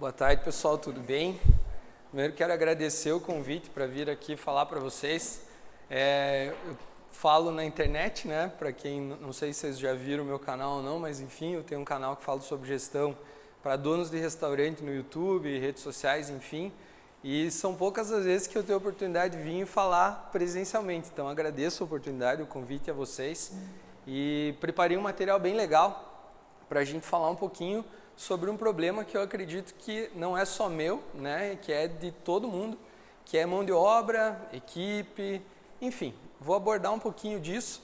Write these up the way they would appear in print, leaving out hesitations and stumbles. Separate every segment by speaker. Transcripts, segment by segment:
Speaker 1: Boa tarde, pessoal, tudo bem? Primeiro quero agradecer o convite para vir aqui falar para vocês. Eu falo na internet, né? Para quem não sei se vocês já viram o meu canal ou não, mas enfim, eu tenho um canal que fala sobre gestão para donos de restaurante no YouTube, redes sociais, enfim. E são poucas as vezes que eu tenho a oportunidade de vir e falar presencialmente. Então agradeço a oportunidade, o convite a vocês. E preparei um material bem legal para a gente falar um pouquinho sobre um problema que eu acredito que não é só meu, né, que é de todo mundo, que é mão de obra, equipe, enfim, vou abordar um pouquinho disso.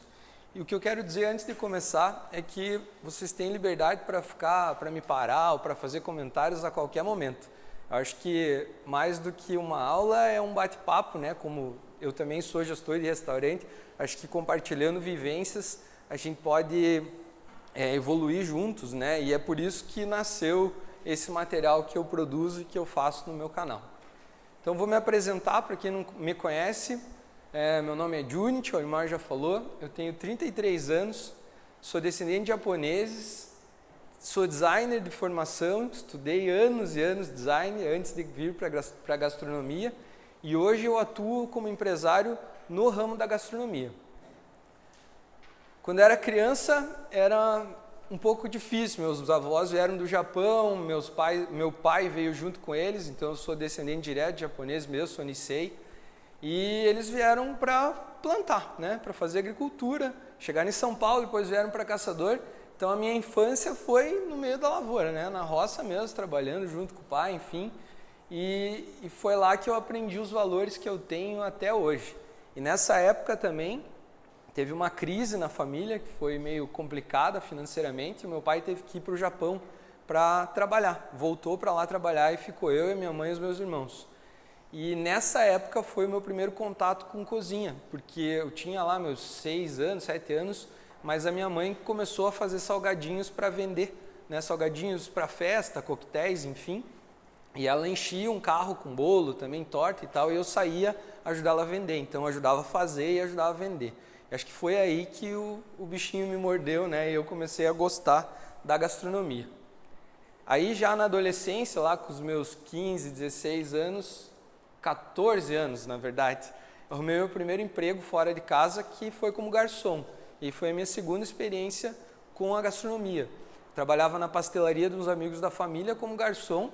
Speaker 1: E o que eu quero dizer antes de começar é que vocês têm liberdade para me parar ou para fazer comentários a qualquer momento. Eu acho que mais do que uma aula é um bate-papo, né, como eu também sou gestor de restaurante, acho que compartilhando vivências a gente pode evoluir juntos, né? E é por isso que nasceu esse material que eu produzo e que eu faço no meu canal. Então vou me apresentar para quem não me conhece. Meu nome é Junichi, o Imar já falou. Eu tenho 33 anos, sou descendente de japoneses, sou designer de formação, estudei anos e anos de design antes de vir para a gastronomia e hoje eu atuo como empresário no ramo da gastronomia. Quando eu era criança, era um pouco difícil. Meus avós vieram do Japão, meu pai veio junto com eles, então eu sou descendente direto de japonês mesmo, sou Nisei. E eles vieram para plantar, né, para fazer agricultura. Chegaram em São Paulo, depois vieram para Caçador. Então a minha infância foi no meio da lavoura, né, na roça mesmo, trabalhando junto com o pai, enfim. E foi lá que eu aprendi os valores que eu tenho até hoje. E nessa época também teve uma crise na família que foi meio complicada financeiramente. O meu pai teve que ir para o Japão para trabalhar. Voltou para lá trabalhar e ficou eu, minha mãe e os meus irmãos. E nessa época foi o meu primeiro contato com cozinha, porque eu tinha lá meus 6 anos, 7 anos, mas a minha mãe começou a fazer salgadinhos para vender, né? Salgadinhos para festa, coquetéis, enfim. E ela enchia um carro com bolo, também torta e tal, e eu saía ajudar ela a vender. Então eu ajudava a fazer e ajudava a vender. Acho que foi aí que o bichinho me mordeu, né? E eu comecei a gostar da gastronomia. Aí já na adolescência, lá com os meus 15, 16 anos, 14 anos na verdade, eu arrumei meu primeiro emprego fora de casa, que foi como garçom. E foi a minha segunda experiência com a gastronomia. Trabalhava na pastelaria dos amigos da família como garçom.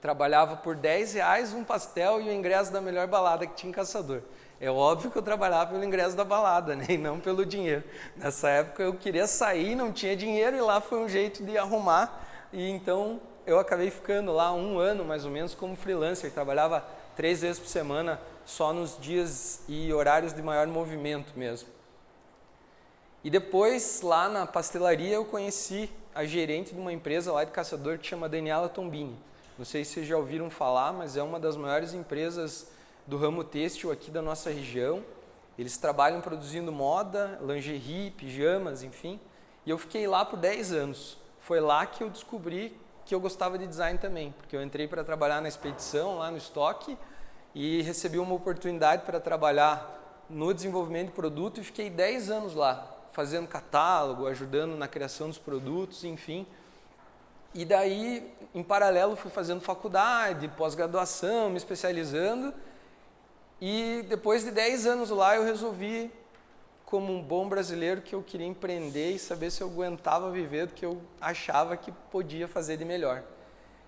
Speaker 1: Trabalhava por R$10 um pastel e o ingresso da melhor balada que tinha em Caçador. É óbvio que eu trabalhava pelo ingresso da balada, né? E não pelo dinheiro. Nessa época eu queria sair, não tinha dinheiro e lá foi um jeito de arrumar. E então eu acabei ficando lá 1 ano mais ou menos como freelancer. Trabalhava 3 vezes por semana, só nos dias e horários de maior movimento mesmo. E depois lá na pastelaria eu conheci a gerente de uma empresa lá de Caçador que chama Daniela Tombini. Não sei se vocês já ouviram falar, mas é uma das maiores empresas do ramo têxtil aqui da nossa região. Eles trabalham produzindo moda, lingerie, pijamas, enfim. E eu fiquei lá por 10 anos. Foi lá que eu descobri que eu gostava de design também, porque eu entrei para trabalhar na expedição, lá no estoque, e recebi uma oportunidade para trabalhar no desenvolvimento de produto e fiquei 10 anos lá, fazendo catálogo, ajudando na criação dos produtos, enfim. E daí, em paralelo, fui fazendo faculdade, pós-graduação, me especializando. E depois de 10 anos lá, eu resolvi, como um bom brasileiro, que eu queria empreender e saber se eu aguentava viver do que eu achava que podia fazer de melhor.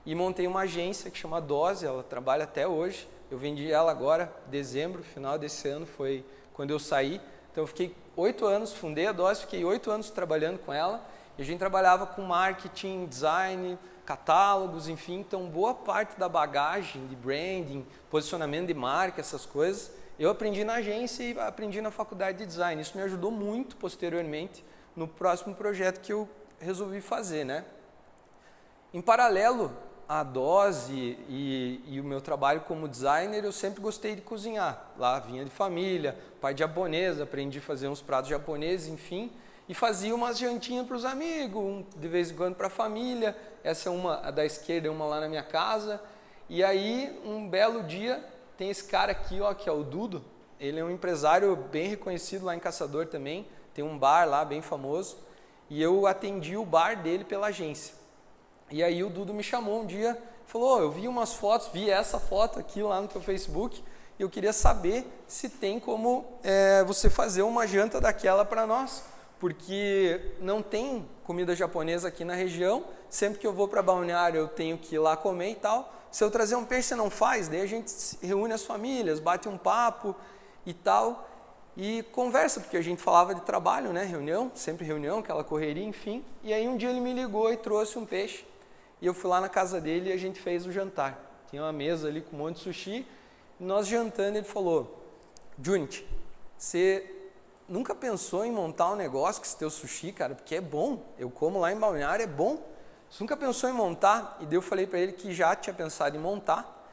Speaker 1: E montei uma agência que chama Dose, ela trabalha até hoje. Eu vendi ela agora, dezembro, final desse ano, foi quando eu saí. Então eu fiquei 8 anos, fundei a Dose, fiquei 8 anos trabalhando com ela. E a gente trabalhava com marketing, design, catálogos, enfim. Então, boa parte da bagagem de branding, posicionamento de marca, essas coisas, eu aprendi na agência e aprendi na faculdade de design. Isso me ajudou muito posteriormente no próximo projeto que eu resolvi fazer, né? Em paralelo à Dose e o meu trabalho como designer, eu sempre gostei de cozinhar. Lá vinha de família, pai de japonês, aprendi a fazer uns pratos japoneses, enfim. E fazia umas jantinhas para os amigos, de vez em quando para a família. Essa é uma, a da esquerda é uma lá na minha casa. E aí, um belo dia, tem esse cara aqui, ó, que é o Dudo. Ele é um empresário bem reconhecido lá em Caçador também. Tem um bar lá bem famoso. E eu atendi o bar dele pela agência. E aí o Dudo me chamou um dia falou, eu vi umas fotos, vi essa foto aqui lá no teu Facebook, e eu queria saber se tem como você fazer uma janta daquela para nós, porque não tem comida japonesa aqui na região, sempre que eu vou para Balneário eu tenho que ir lá comer e tal, se eu trazer um peixe você não faz, daí a gente reúne as famílias, bate um papo e tal, e conversa, porque a gente falava de trabalho, né, reunião, sempre reunião, aquela correria, enfim, e aí um dia ele me ligou e trouxe um peixe, e eu fui lá na casa dele e a gente fez o jantar, tinha uma mesa ali com um monte de sushi, e nós jantando ele falou, Junichi, você nunca pensou em montar um negócio com esse teu sushi, cara, porque é bom, eu como lá em Balneário, é bom, você nunca pensou em montar? E daí eu falei para ele que já tinha pensado em montar,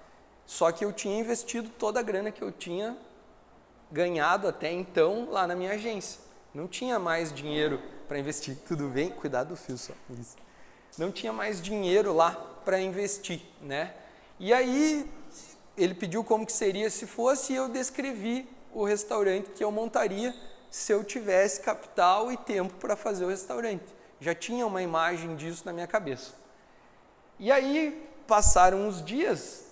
Speaker 1: só que eu tinha investido toda a grana que eu tinha ganhado até então lá na minha agência. Não tinha mais dinheiro para investir. Tudo bem? Cuidado do fio só. Isso. Não tinha mais dinheiro lá para investir, né? E aí ele pediu como que seria se fosse e eu descrevi o restaurante que eu montaria se eu tivesse capital e tempo para fazer o restaurante. Já tinha uma imagem disso na minha cabeça. E aí passaram uns dias,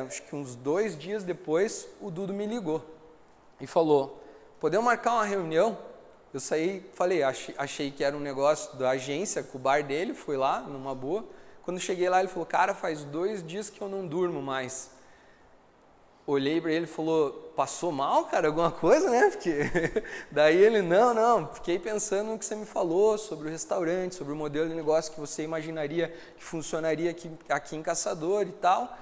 Speaker 1: acho que uns 2 dias depois, o Dudu me ligou e falou, podemos marcar uma reunião? Eu saí, falei, achei que era um negócio da agência, com o bar dele, fui lá, numa boa. Quando cheguei lá, ele falou, cara, faz 2 dias que eu não durmo mais. Olhei para ele e falou, passou mal, cara, alguma coisa, né? Porque daí ele, não, fiquei pensando no que você me falou sobre o restaurante, sobre o modelo de negócio que você imaginaria que funcionaria aqui em Caçador e tal.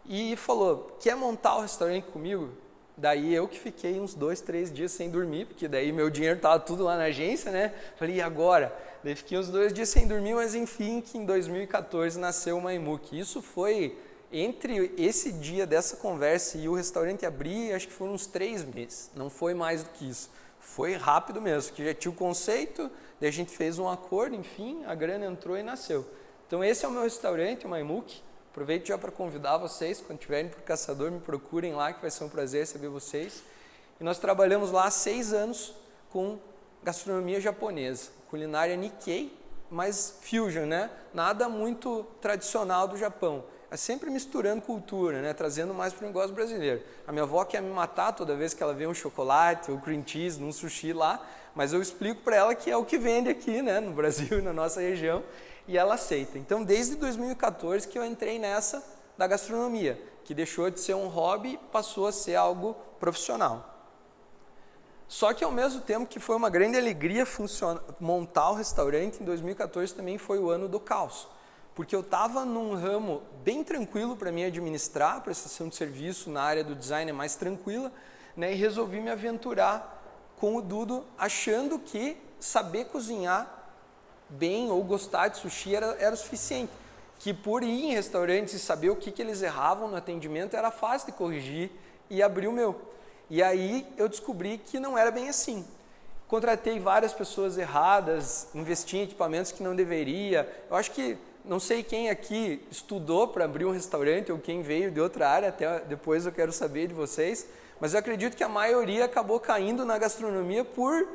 Speaker 1: E falou, quer montar o restaurante comigo? Daí eu que fiquei uns 2, 3 dias sem dormir, porque daí meu dinheiro estava tudo lá na agência, né? Falei, e agora? Daí fiquei uns 2 dias sem dormir, mas enfim, que em 2014 nasceu o Maimuki. Isso foi, entre esse dia dessa conversa e o restaurante abrir, acho que foram uns 3 meses. Não foi mais do que isso. Foi rápido mesmo, porque já tinha o conceito, daí a gente fez um acordo, enfim, a grana entrou e nasceu. Então esse é o meu restaurante, o Maimuki. Aproveito já para convidar vocês, quando estiverem por Caçador, me procurem lá, que vai ser um prazer receber vocês. E nós trabalhamos lá há 6 anos com gastronomia japonesa, culinária Nikkei, mas fusion, né? Nada muito tradicional do Japão. É sempre misturando cultura, né? Trazendo mais para o negócio brasileiro. A minha avó quer me matar toda vez que ela vê um chocolate ou cream cheese num sushi lá, mas eu explico para ela que é o que vende aqui, né? No Brasil e na nossa região. E ela aceita. Então, desde 2014 que eu entrei nessa da gastronomia, que deixou de ser um hobby e passou a ser algo profissional. Só que ao mesmo tempo que foi uma grande alegria montar o restaurante, em 2014 também foi o ano do caos. Porque eu estava num ramo bem tranquilo para mim administrar, a prestação de serviço na área do design é mais tranquila, né, e resolvi me aventurar com o Dudu, achando que saber cozinhar bem ou gostar de sushi era o suficiente, que por ir em restaurantes e saber o que eles erravam no atendimento era fácil de corrigir e abrir o meu. E aí eu descobri que não era bem assim. Contratei várias pessoas erradas, investi em equipamentos que não deveria. Eu acho que, não sei quem aqui estudou para abrir um restaurante ou quem veio de outra área, até depois eu quero saber de vocês, mas eu acredito que a maioria acabou caindo na gastronomia por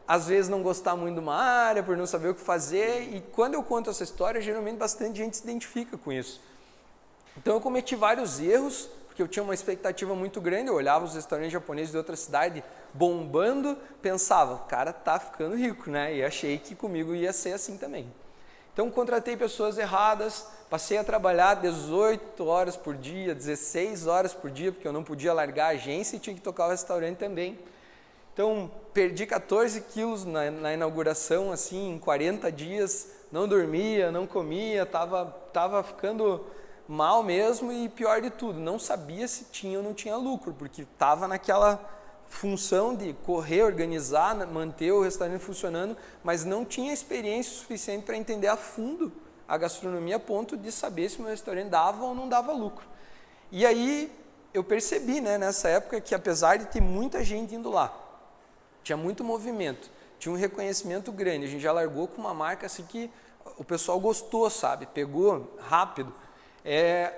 Speaker 1: às vezes não gostar muito de uma área, por não saber o que fazer, e quando eu conto essa história, geralmente bastante gente se identifica com isso. Então eu cometi vários erros, porque eu tinha uma expectativa muito grande, eu olhava os restaurantes japoneses de outra cidade bombando, pensava, o cara tá ficando rico, né? E achei que comigo ia ser assim também. Então contratei pessoas erradas, passei a trabalhar 18 horas por dia, 16 horas por dia, porque eu não podia largar a agência e tinha que tocar o restaurante também. Então, perdi 14 quilos na inauguração, assim, em 40 dias, não dormia, não comia, tava ficando mal mesmo e pior de tudo, não sabia se tinha ou não tinha lucro, porque estava naquela função de correr, organizar, manter o restaurante funcionando, mas não tinha experiência suficiente para entender a fundo a gastronomia a ponto de saber se o meu restaurante dava ou não dava lucro. E aí eu percebi, né, nessa época que apesar de ter muita gente indo lá, tinha muito movimento, tinha um reconhecimento grande, a gente já largou com uma marca assim que o pessoal gostou, sabe, pegou rápido.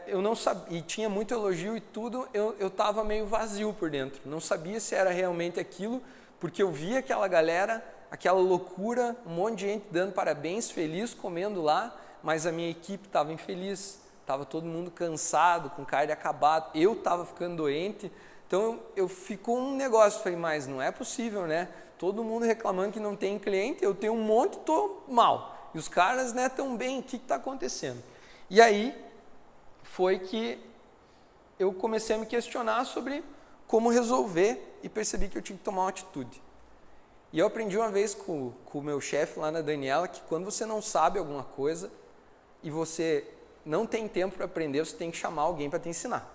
Speaker 1: Eu não sabia, e tinha muito elogio e tudo, eu estava meio vazio por dentro, não sabia se era realmente aquilo, porque eu via aquela galera, aquela loucura, um monte de gente dando parabéns, feliz, comendo lá, mas a minha equipe estava infeliz, estava todo mundo cansado, com carne acabada, eu estava ficando doente, então ficou um negócio, falei, mas não é possível, né? Todo mundo reclamando que não tem cliente, eu tenho um monte e estou mal, e os caras, né, estão bem, o que está acontecendo? E aí foi que eu comecei a me questionar sobre como resolver e percebi que eu tinha que tomar uma atitude. E eu aprendi uma vez com o meu chefe lá na Daniela que quando você não sabe alguma coisa e você não tem tempo para aprender, você tem que chamar alguém para te ensinar.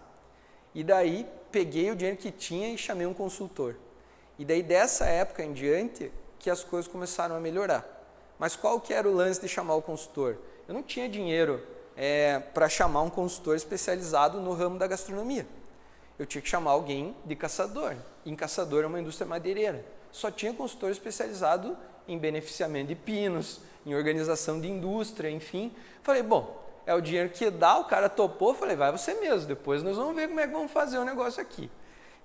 Speaker 1: E daí peguei o dinheiro que tinha e chamei um consultor. E daí dessa época em diante que as coisas começaram a melhorar. Mas qual que era o lance de chamar o consultor? Eu não tinha dinheiro para chamar um consultor especializado no ramo da gastronomia. Eu tinha que chamar alguém de caçador. E em caçador é uma indústria madeireira. Só tinha consultor especializado em beneficiamento de pinos, em organização de indústria, enfim. Falei, bom, é o dinheiro que dá, o cara topou, falei, vai você mesmo, depois nós vamos ver como é que vamos fazer o negócio aqui.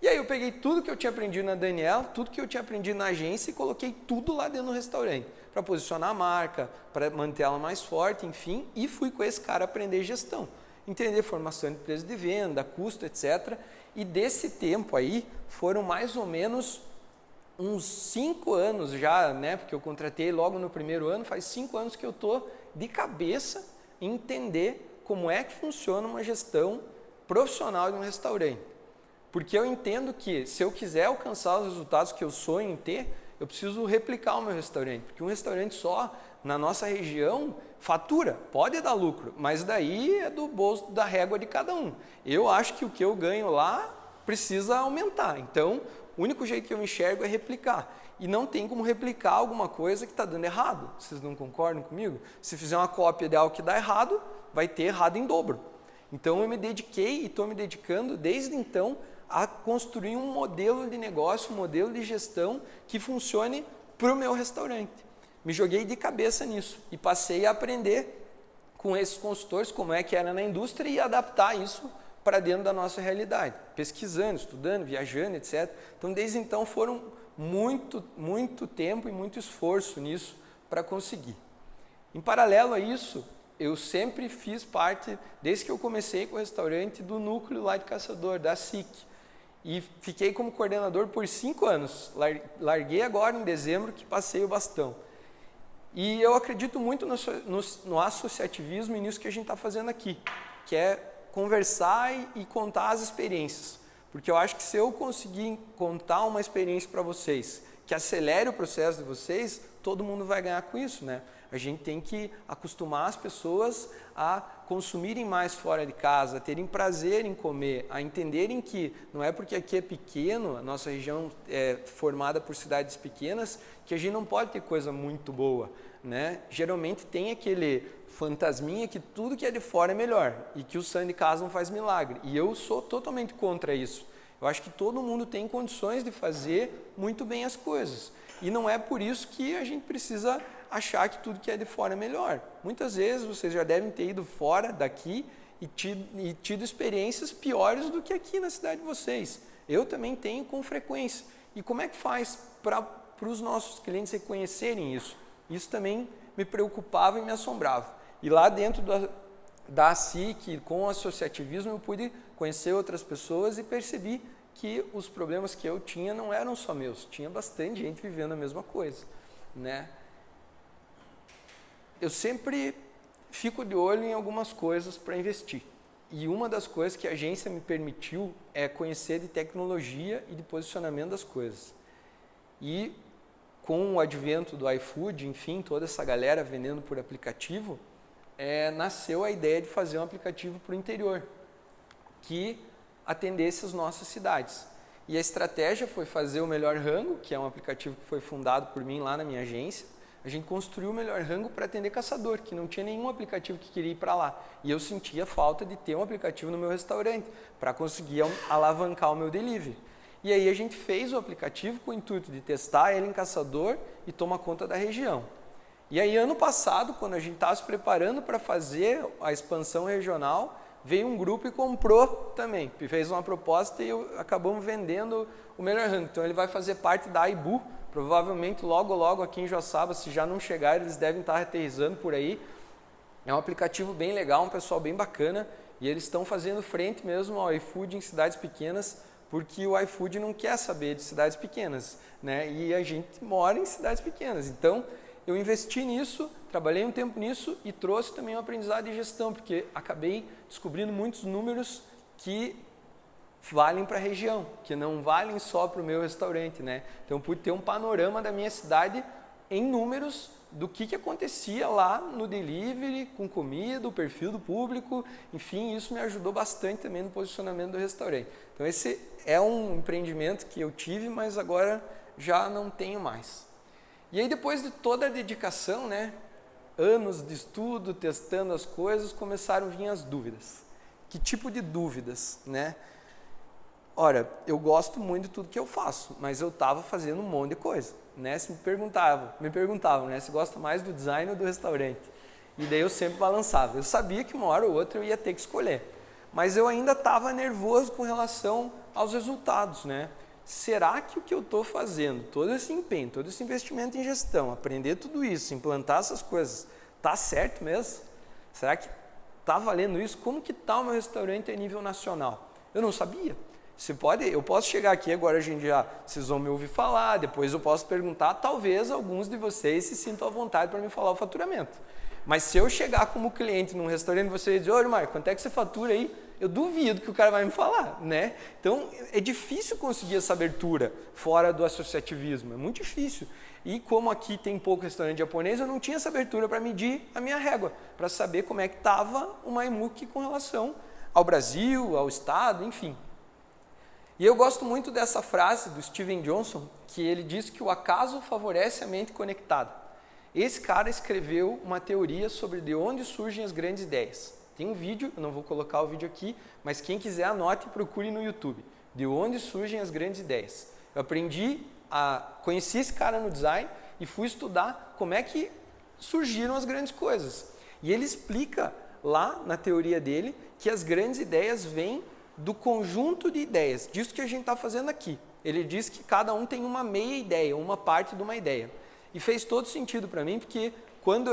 Speaker 1: E aí eu peguei tudo que eu tinha aprendido na Daniela, tudo que eu tinha aprendido na agência e coloquei tudo lá dentro do restaurante, para posicionar a marca, para manter ela mais forte, enfim, e fui com esse cara aprender gestão, entender formação de empresa de venda, custo, etc. E desse tempo aí, foram mais ou menos uns 5 anos já, né? Porque eu contratei logo no primeiro ano, faz 5 anos que eu estou de cabeça em entender como é que funciona uma gestão profissional de um restaurante. Porque eu entendo que se eu quiser alcançar os resultados que eu sonho em ter, eu preciso replicar o meu restaurante. Porque um restaurante só, na nossa região, fatura, pode dar lucro, mas daí é do bolso, da régua de cada um. Eu acho que o que eu ganho lá precisa aumentar. Então, o único jeito que eu enxergo é replicar. E não tem como replicar alguma coisa que está dando errado. Vocês não concordam comigo? Se fizer uma cópia de algo que dá errado, vai ter errado em dobro. Então eu me dediquei e estou me dedicando desde então a construir um modelo de negócio, um modelo de gestão que funcione para o meu restaurante. Me joguei de cabeça nisso e passei a aprender com esses consultores como é que era na indústria e adaptar isso para dentro da nossa realidade, pesquisando, estudando, viajando, etc. Então, desde então, foram muito tempo e muito esforço nisso para conseguir. Em paralelo a isso, eu sempre fiz parte, desde que eu comecei com o restaurante, do núcleo lá de Caçador, da SIC. E fiquei como coordenador por 5 anos. Larguei agora em dezembro que passei o bastão. E eu acredito muito no associativismo e nisso que a gente está fazendo aqui, que é conversar e contar as experiências. Porque eu acho que se eu conseguir contar uma experiência para vocês, que acelere o processo de vocês, todo mundo vai ganhar com isso, né? A gente tem que acostumar as pessoas a consumirem mais fora de casa, a terem prazer em comer, a entenderem que não é porque aqui é pequeno, a nossa região é formada por cidades pequenas, que a gente não pode ter coisa muito boa, né? Geralmente tem aquele fantasminha que tudo que é de fora é melhor e que o sangue de casa não faz milagre. E eu sou totalmente contra isso. Eu acho que todo mundo tem condições de fazer muito bem as coisas. E não é por isso que a gente precisa achar que tudo que é de fora é melhor. Muitas vezes vocês já devem ter ido fora daqui e tido experiências piores do que aqui na cidade de vocês. Eu também tenho com frequência. E como é que faz para os nossos clientes reconhecerem isso? Isso também me preocupava e me assombrava. E lá dentro da SIC, com o associativismo, eu pude conhecer outras pessoas e percebi que os problemas que eu tinha não eram só meus, tinha bastante gente vivendo a mesma coisa, né? Eu sempre fico de olho em algumas coisas para investir. E uma das coisas que a agência me permitiu é conhecer de tecnologia e de posicionamento das coisas. E com o advento do iFood, enfim, toda essa galera vendendo por aplicativo, nasceu a ideia de fazer um aplicativo para o interior, que atendesse as nossas cidades. E a estratégia foi fazer o Melhor Rango, que é um aplicativo que foi fundado por mim lá na minha agência. A gente construiu o Melhor Rango para atender caçador, que não tinha nenhum aplicativo que queria ir para lá. E eu sentia falta de ter um aplicativo no meu restaurante, para conseguir alavancar o meu delivery. E aí a gente fez o aplicativo com o intuito de testar ele em Caçador e tomar conta da região. E aí ano passado, quando a gente estava se preparando para fazer a expansão regional, veio um grupo e comprou também, fez uma proposta e acabamos vendendo o Melhor Rango. Então ele vai fazer parte da Aibu, provavelmente logo aqui em Joaçaba, se já não chegar, eles devem estar aterrissando por aí. É um aplicativo bem legal, um pessoal bem bacana, e eles estão fazendo frente mesmo ao iFood em cidades pequenas, porque o iFood não quer saber de cidades pequenas, né? E a gente mora em cidades pequenas. Então, eu investi nisso, trabalhei um tempo nisso e trouxe também um aprendizado de gestão, porque acabei descobrindo muitos números que valem para a região, que não valem só para o meu restaurante, né? Então, pude ter um panorama da minha cidade em números do que acontecia lá no delivery, com comida, o perfil do público, enfim, isso me ajudou bastante também no posicionamento do restaurante. Então, esse é um empreendimento que eu tive, mas agora já não tenho mais. E aí, depois de toda a dedicação, né, anos de estudo, testando as coisas, começaram a vir as dúvidas. Que tipo de dúvidas, né? Ora, eu gosto muito de tudo que eu faço, mas eu estava fazendo um monte de coisa, né? Se me perguntavam, né? Se gosta mais do design ou do restaurante? E daí eu sempre balançava. Eu sabia que uma hora ou outra eu ia ter que escolher, mas eu ainda estava nervoso com relação aos resultados, né? Será que o que eu estou fazendo, todo esse empenho, todo esse investimento em gestão, aprender tudo isso, implantar essas coisas, tá certo mesmo? Será que tá valendo isso? Como que tá o meu restaurante a nível nacional? Eu não sabia. Eu posso chegar aqui agora, vocês vão me ouvir falar, depois eu posso perguntar, talvez alguns de vocês se sintam à vontade para me falar o faturamento. Mas se eu chegar como cliente num restaurante e você dizer, olha, Marco, quanto é que você fatura aí? Eu duvido que o cara vai me falar, né? Então, é difícil conseguir essa abertura fora do associativismo, é muito difícil. E como aqui tem pouco restaurante japonês, eu não tinha essa abertura para medir a minha régua, para saber como é que estava o Maimuki com relação ao Brasil, ao Estado, enfim. E eu gosto muito dessa frase do Steven Johnson, que ele diz que o acaso favorece a mente conectada. Esse cara escreveu uma teoria sobre de onde surgem as grandes ideias. Tem um vídeo, eu não vou colocar o vídeo aqui, mas quem quiser anote e procure no YouTube. De onde surgem as grandes ideias. Eu conheci esse cara no design e fui estudar como é que surgiram as grandes coisas. E ele explica lá na teoria dele que as grandes ideias vêm do conjunto de ideias, disso que a gente está fazendo aqui. Ele diz que cada um tem uma meia ideia, uma parte de uma ideia. E fez todo sentido para mim, porque quando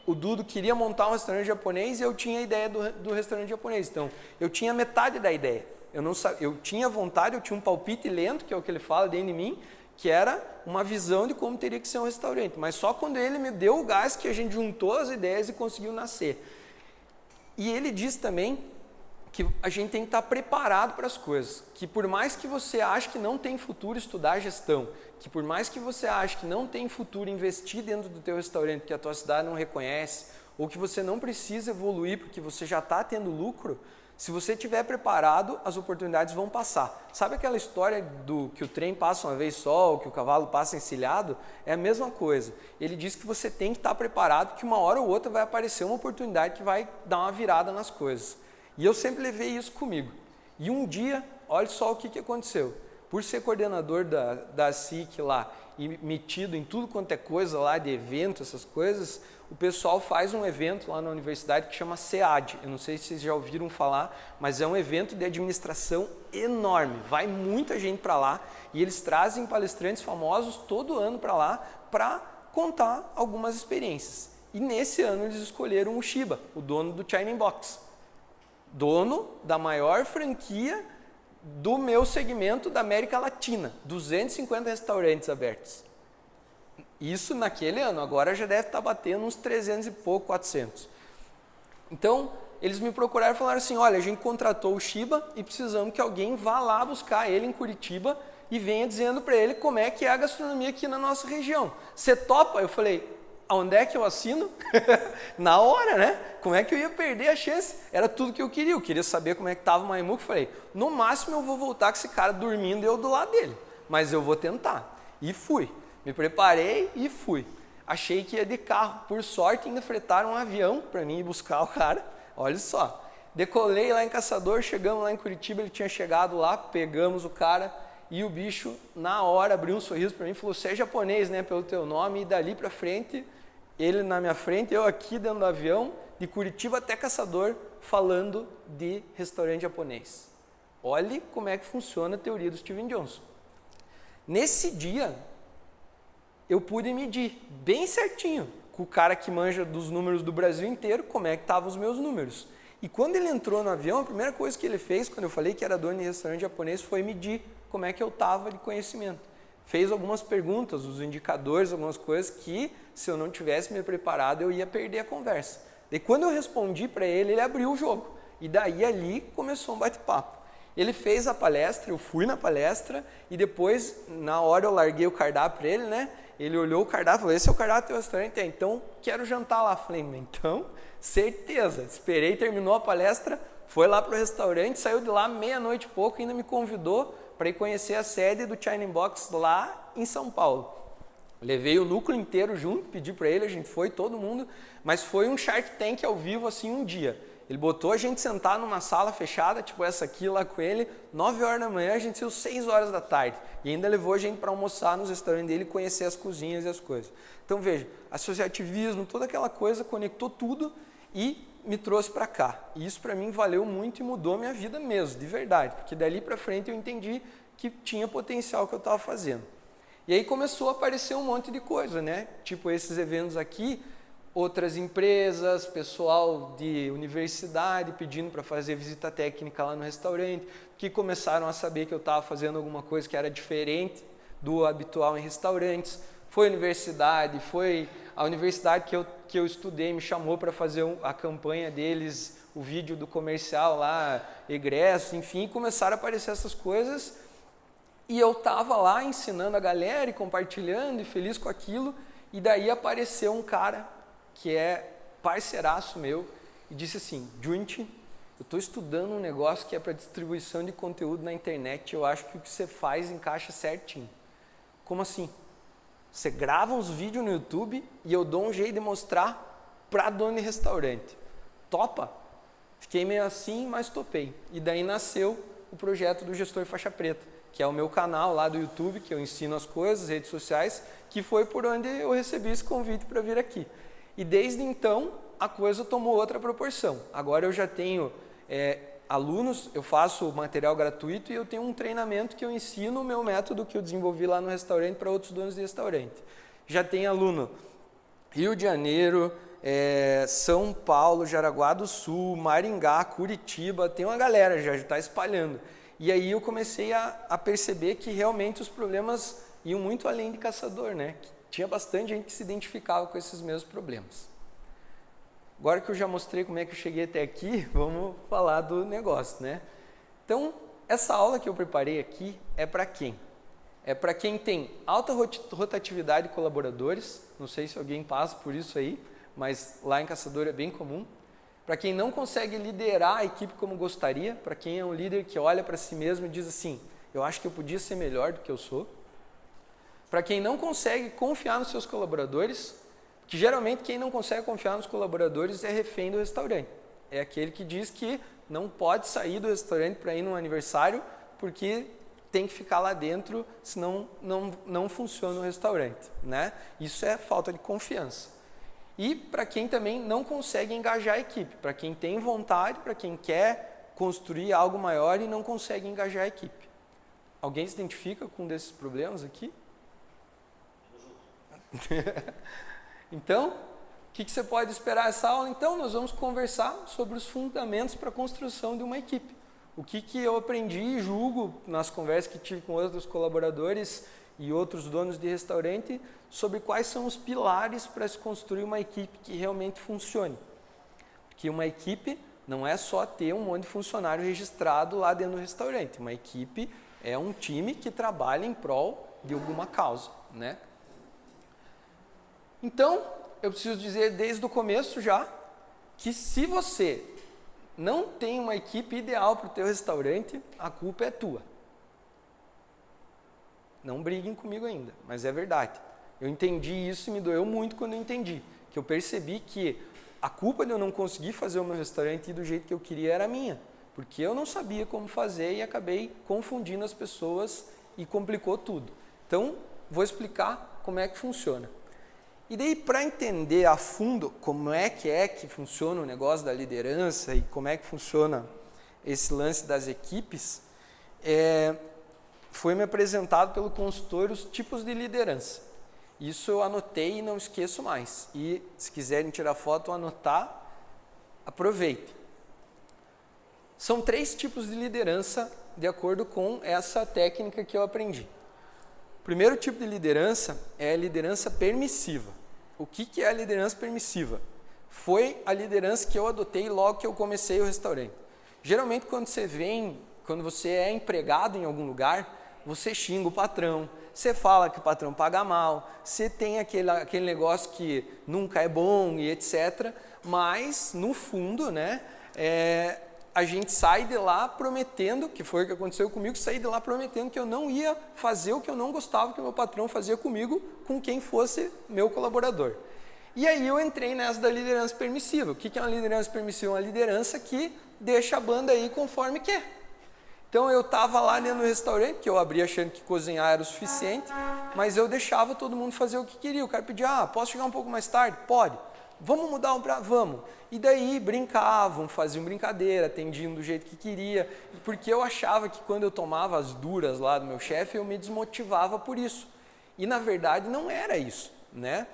Speaker 1: o Dudo queria montar um restaurante japonês e eu tinha a ideia do restaurante japonês. Então, eu tinha metade da ideia. Eu tinha vontade, eu tinha um palpite lento, que é o que ele fala dentro de mim, que era uma visão de como teria que ser um restaurante. Mas só quando ele me deu o gás que a gente juntou as ideias e conseguiu nascer. E ele diz também que a gente tem que estar preparado para as coisas, que por mais que você ache que não tem futuro estudar gestão, que por mais que você ache que não tem futuro investir dentro do teu restaurante porque a tua cidade não reconhece, ou que você não precisa evoluir porque você já está tendo lucro, se você estiver preparado, as oportunidades vão passar. Sabe aquela história do que o trem passa uma vez só, ou que o cavalo passa encilhado? É a mesma coisa. Ele diz que você tem que estar preparado, que uma hora ou outra vai aparecer uma oportunidade que vai dar uma virada nas coisas. E eu sempre levei isso comigo. E um dia, olha só o que aconteceu. Por ser coordenador da SIC lá e metido em tudo quanto é coisa lá de evento, essas coisas, o pessoal faz um evento lá na universidade que chama SEAD. Eu não sei se vocês já ouviram falar, mas é um evento de administração enorme. Vai muita gente para lá e eles trazem palestrantes famosos todo ano para lá para contar algumas experiências. E nesse ano eles escolheram o Shiba, o dono do China Box. Dono da maior franquia do meu segmento da América Latina, 250 restaurantes abertos. Isso naquele ano, agora já deve estar batendo uns 300 e pouco, 400. Então, eles me procuraram e falaram assim, olha, a gente contratou o Shiba e precisamos que alguém vá lá buscar ele em Curitiba e venha dizendo para ele como é que é a gastronomia aqui na nossa região. Você topa? Eu falei, aonde é que eu assino? Na hora, né? Como é que eu ia perder a chance? Era tudo que eu queria saber como é que estava o Maimuki. Falei, no máximo eu vou voltar com esse cara dormindo e eu do lado dele, mas eu vou tentar. E fui, me preparei e fui. Achei que ia de carro, por sorte ainda fretaram um avião para mim ir buscar o cara, olha só. Decolei lá em Caçador, chegamos lá em Curitiba, ele tinha chegado lá, pegamos o cara e o bicho na hora abriu um sorriso para mim e falou, você é japonês, né, pelo teu nome, e dali para frente... Ele na minha frente, eu aqui dentro do avião, de Curitiba até Caçador, falando de restaurante japonês. Olhe como é que funciona a teoria do Steven Johnson. Nesse dia, eu pude medir bem certinho com o cara que manja dos números do Brasil inteiro, como é que estavam os meus números. E quando ele entrou no avião, a primeira coisa que ele fez, quando eu falei que era dono de restaurante japonês, foi medir como é que eu estava de conhecimento. Fez algumas perguntas, os indicadores, algumas coisas que, se eu não tivesse me preparado, eu ia perder a conversa. Daí, quando eu respondi para ele, ele abriu o jogo. E daí, ali, começou um bate-papo. Ele fez a palestra, eu fui na palestra, e depois, na hora, eu larguei o cardápio para ele, né? Ele olhou o cardápio e falou, esse é o cardápio do teu restaurante? Então, quero jantar lá. Falei, então, certeza. Esperei, terminou a palestra, foi lá para o restaurante, saiu de lá meia-noite e pouco, ainda me convidou para ir conhecer a sede do China Box lá em São Paulo. Levei o núcleo inteiro junto, pedi para ele, a gente foi, todo mundo, mas foi um Shark Tank ao vivo, assim, um dia. Ele botou a gente sentar numa sala fechada, tipo essa aqui lá com ele, 9 horas da manhã, a gente saiu 6 horas da tarde. E ainda levou a gente para almoçar nos restaurantes dele, conhecer as cozinhas e as coisas. Então veja, associativismo, toda aquela coisa, conectou tudo e me trouxe para cá. E isso para mim valeu muito e mudou minha vida mesmo, de verdade. Porque dali para frente eu entendi que tinha potencial que eu estava fazendo. E aí começou a aparecer um monte de coisa, né? Tipo esses eventos aqui, outras empresas, pessoal de universidade pedindo para fazer visita técnica lá no restaurante, que começaram a saber que eu estava fazendo alguma coisa que era diferente do habitual em restaurantes. Foi a universidade que eu estudei me chamou para fazer a campanha deles, o vídeo do comercial lá, egresso, enfim, começaram a aparecer essas coisas e eu estava lá ensinando a galera e compartilhando e feliz com aquilo, e daí apareceu um cara que é parceiraço meu e disse assim, Junti, eu estou estudando um negócio que é para distribuição de conteúdo na internet, eu acho que o que você faz encaixa certinho. Como assim? Você grava uns vídeos no YouTube e eu dou um jeito de mostrar para dono de restaurante. Topa? Fiquei meio assim, mas topei. E daí nasceu o projeto do Gestor Faixa Preta, que é o meu canal lá do YouTube, que eu ensino as coisas, redes sociais, que foi por onde eu recebi esse convite para vir aqui. E desde então, a coisa tomou outra proporção. Agora eu já tenho alunos, eu faço material gratuito e eu tenho um treinamento que eu ensino o meu método que eu desenvolvi lá no restaurante para outros donos de restaurante. Já tem aluno Rio de Janeiro, São Paulo, Jaraguá do Sul, Maringá, Curitiba, tem uma galera já está espalhando. E aí eu comecei a perceber que realmente os problemas iam muito além de caçador, né? Que tinha bastante gente que se identificava com esses mesmos problemas. Agora que eu já mostrei como é que eu cheguei até aqui, vamos falar do negócio, né? Então, essa aula que eu preparei aqui é para quem? É para quem tem alta rotatividade de colaboradores, não sei se alguém passa por isso aí, mas lá em Caçador é bem comum. Para quem não consegue liderar a equipe como gostaria, para quem é um líder que olha para si mesmo e diz assim, eu acho que eu podia ser melhor do que eu sou. Para quem não consegue confiar nos seus colaboradores, que geralmente quem não consegue confiar nos colaboradores é refém do restaurante. É aquele que diz que não pode sair do restaurante para ir num aniversário porque tem que ficar lá dentro, senão não funciona o restaurante, né? Isso é falta de confiança. E para quem também não consegue engajar a equipe, para quem tem vontade, para quem quer construir algo maior e não consegue engajar a equipe. Alguém se identifica com um desses problemas aqui? Então, o que você pode esperar essa aula? Então, nós vamos conversar sobre os fundamentos para a construção de uma equipe. O que eu aprendi e julgo nas conversas que tive com outros colaboradores e outros donos de restaurante sobre quais são os pilares para se construir uma equipe que realmente funcione. Porque uma equipe não é só ter um monte de funcionário registrado lá dentro do restaurante. Uma equipe é um time que trabalha em prol de alguma causa, né? Então, eu preciso dizer desde o começo já que se você não tem uma equipe ideal para o teu restaurante, a culpa é tua. Não briguem comigo ainda, mas é verdade. Eu entendi isso e me doeu muito quando eu entendi. Que eu percebi que a culpa de eu não conseguir fazer o meu restaurante do jeito que eu queria era minha. Porque eu não sabia como fazer e acabei confundindo as pessoas e complicou tudo. Então, vou explicar como é que funciona. E daí, para entender a fundo como é que funciona o negócio da liderança e como é que funciona esse lance das equipes, foi me apresentado pelo consultor os tipos de liderança. Isso eu anotei e não esqueço mais. E se quiserem tirar foto ou anotar, aproveite. São 3 tipos de liderança de acordo com essa técnica que eu aprendi. O primeiro tipo de liderança é a liderança permissiva. O que é a liderança permissiva? Foi a liderança que eu adotei logo que eu comecei o restaurante. Geralmente quando você é empregado em algum lugar, você xinga o patrão, você fala que o patrão paga mal, você tem aquele negócio que nunca é bom e etc. Mas, no fundo, né, a gente sai de lá prometendo, que foi o que aconteceu comigo, saí de lá prometendo que eu não ia fazer o que eu não gostava que o meu patrão fazia comigo, com quem fosse meu colaborador. E aí eu entrei nessa da liderança permissiva. O que é uma liderança permissiva? Uma liderança que deixa a banda aí conforme quer. Então eu estava lá dentro do restaurante, que eu abri achando que cozinhar era o suficiente, mas eu deixava todo mundo fazer o que queria. O cara pedia, posso chegar um pouco mais tarde? Pode. Vamos mudar um prato? Vamos. E daí brincavam, faziam brincadeira, atendiam do jeito que queria, porque eu achava que quando eu tomava as duras lá do meu chefe, eu me desmotivava por isso. E na verdade não era isso, né?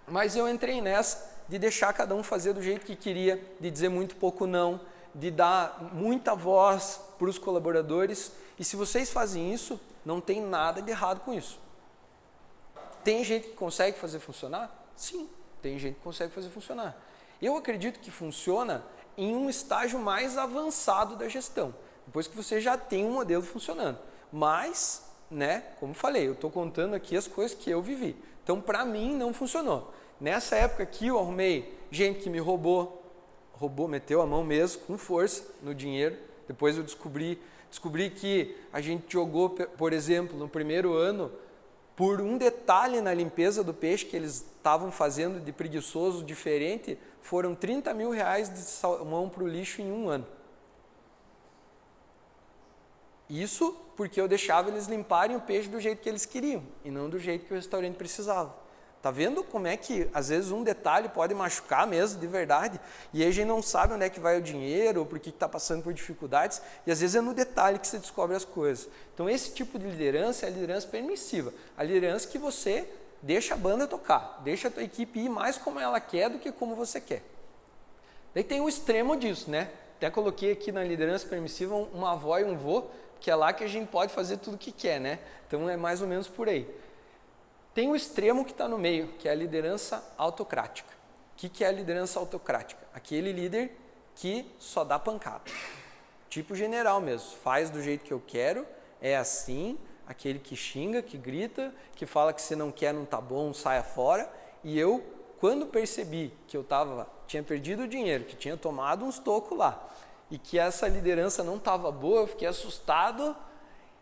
Speaker 1: Mas eu entrei nessa de deixar cada um fazer do jeito que queria, de dizer muito pouco não, de dar muita voz para os colaboradores. E se vocês fazem isso, não tem nada de errado com isso. Tem gente que consegue fazer funcionar? Sim, tem gente que consegue fazer funcionar. Eu acredito que funciona em um estágio mais avançado da gestão, depois que você já tem um modelo funcionando. Mas, né, como falei, eu estou contando aqui as coisas que eu vivi. Então, para mim, não funcionou. Nessa época aqui, eu arrumei gente que me roubou, meteu a mão mesmo, com força, no dinheiro. Depois eu descobri que a gente jogou, por exemplo, no primeiro ano, por um detalhe na limpeza do peixe que eles estavam fazendo de preguiçoso diferente, foram 30 mil reais de salmão para o lixo em um ano. Isso porque eu deixava eles limparem o peixe do jeito que eles queriam e não do jeito que o restaurante precisava. Tá vendo como é que às vezes um detalhe pode machucar mesmo, de verdade, e aí a gente não sabe onde é que vai o dinheiro ou por que está passando por dificuldades, e às vezes é no detalhe que você descobre as coisas. Então esse tipo de liderança é a liderança permissiva, a liderança que você deixa a banda tocar, deixa a tua equipe ir mais como ela quer do que como você quer. Daí tem o extremo disso, né? Até coloquei aqui na liderança permissiva uma avó e um vô, que é lá que a gente pode fazer tudo o que quer, né? Então é mais ou menos por aí. Tem o extremo que está no meio, que é a liderança autocrática. O que é a liderança autocrática? Aquele líder que só dá pancada. Tipo general mesmo, faz do jeito que eu quero, é assim, aquele que xinga, que grita, que fala que se não quer não tá bom, saia fora. E eu, quando percebi que eu tinha perdido o dinheiro, que tinha tomado uns tocos lá, e que essa liderança não estava boa, eu fiquei assustado,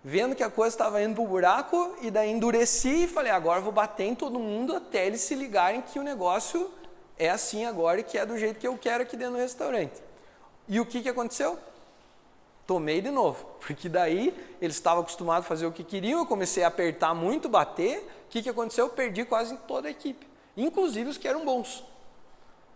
Speaker 1: vendo que a coisa estava indo para o buraco, e daí endureci e falei, agora vou bater em todo mundo até eles se ligarem que o negócio é assim agora e que é do jeito que eu quero aqui dentro do restaurante. E o que aconteceu? Tomei de novo, porque daí eles estavam acostumados a fazer o que queriam, eu comecei a apertar muito, bater, o que aconteceu? Eu perdi quase toda a equipe, inclusive os que eram bons.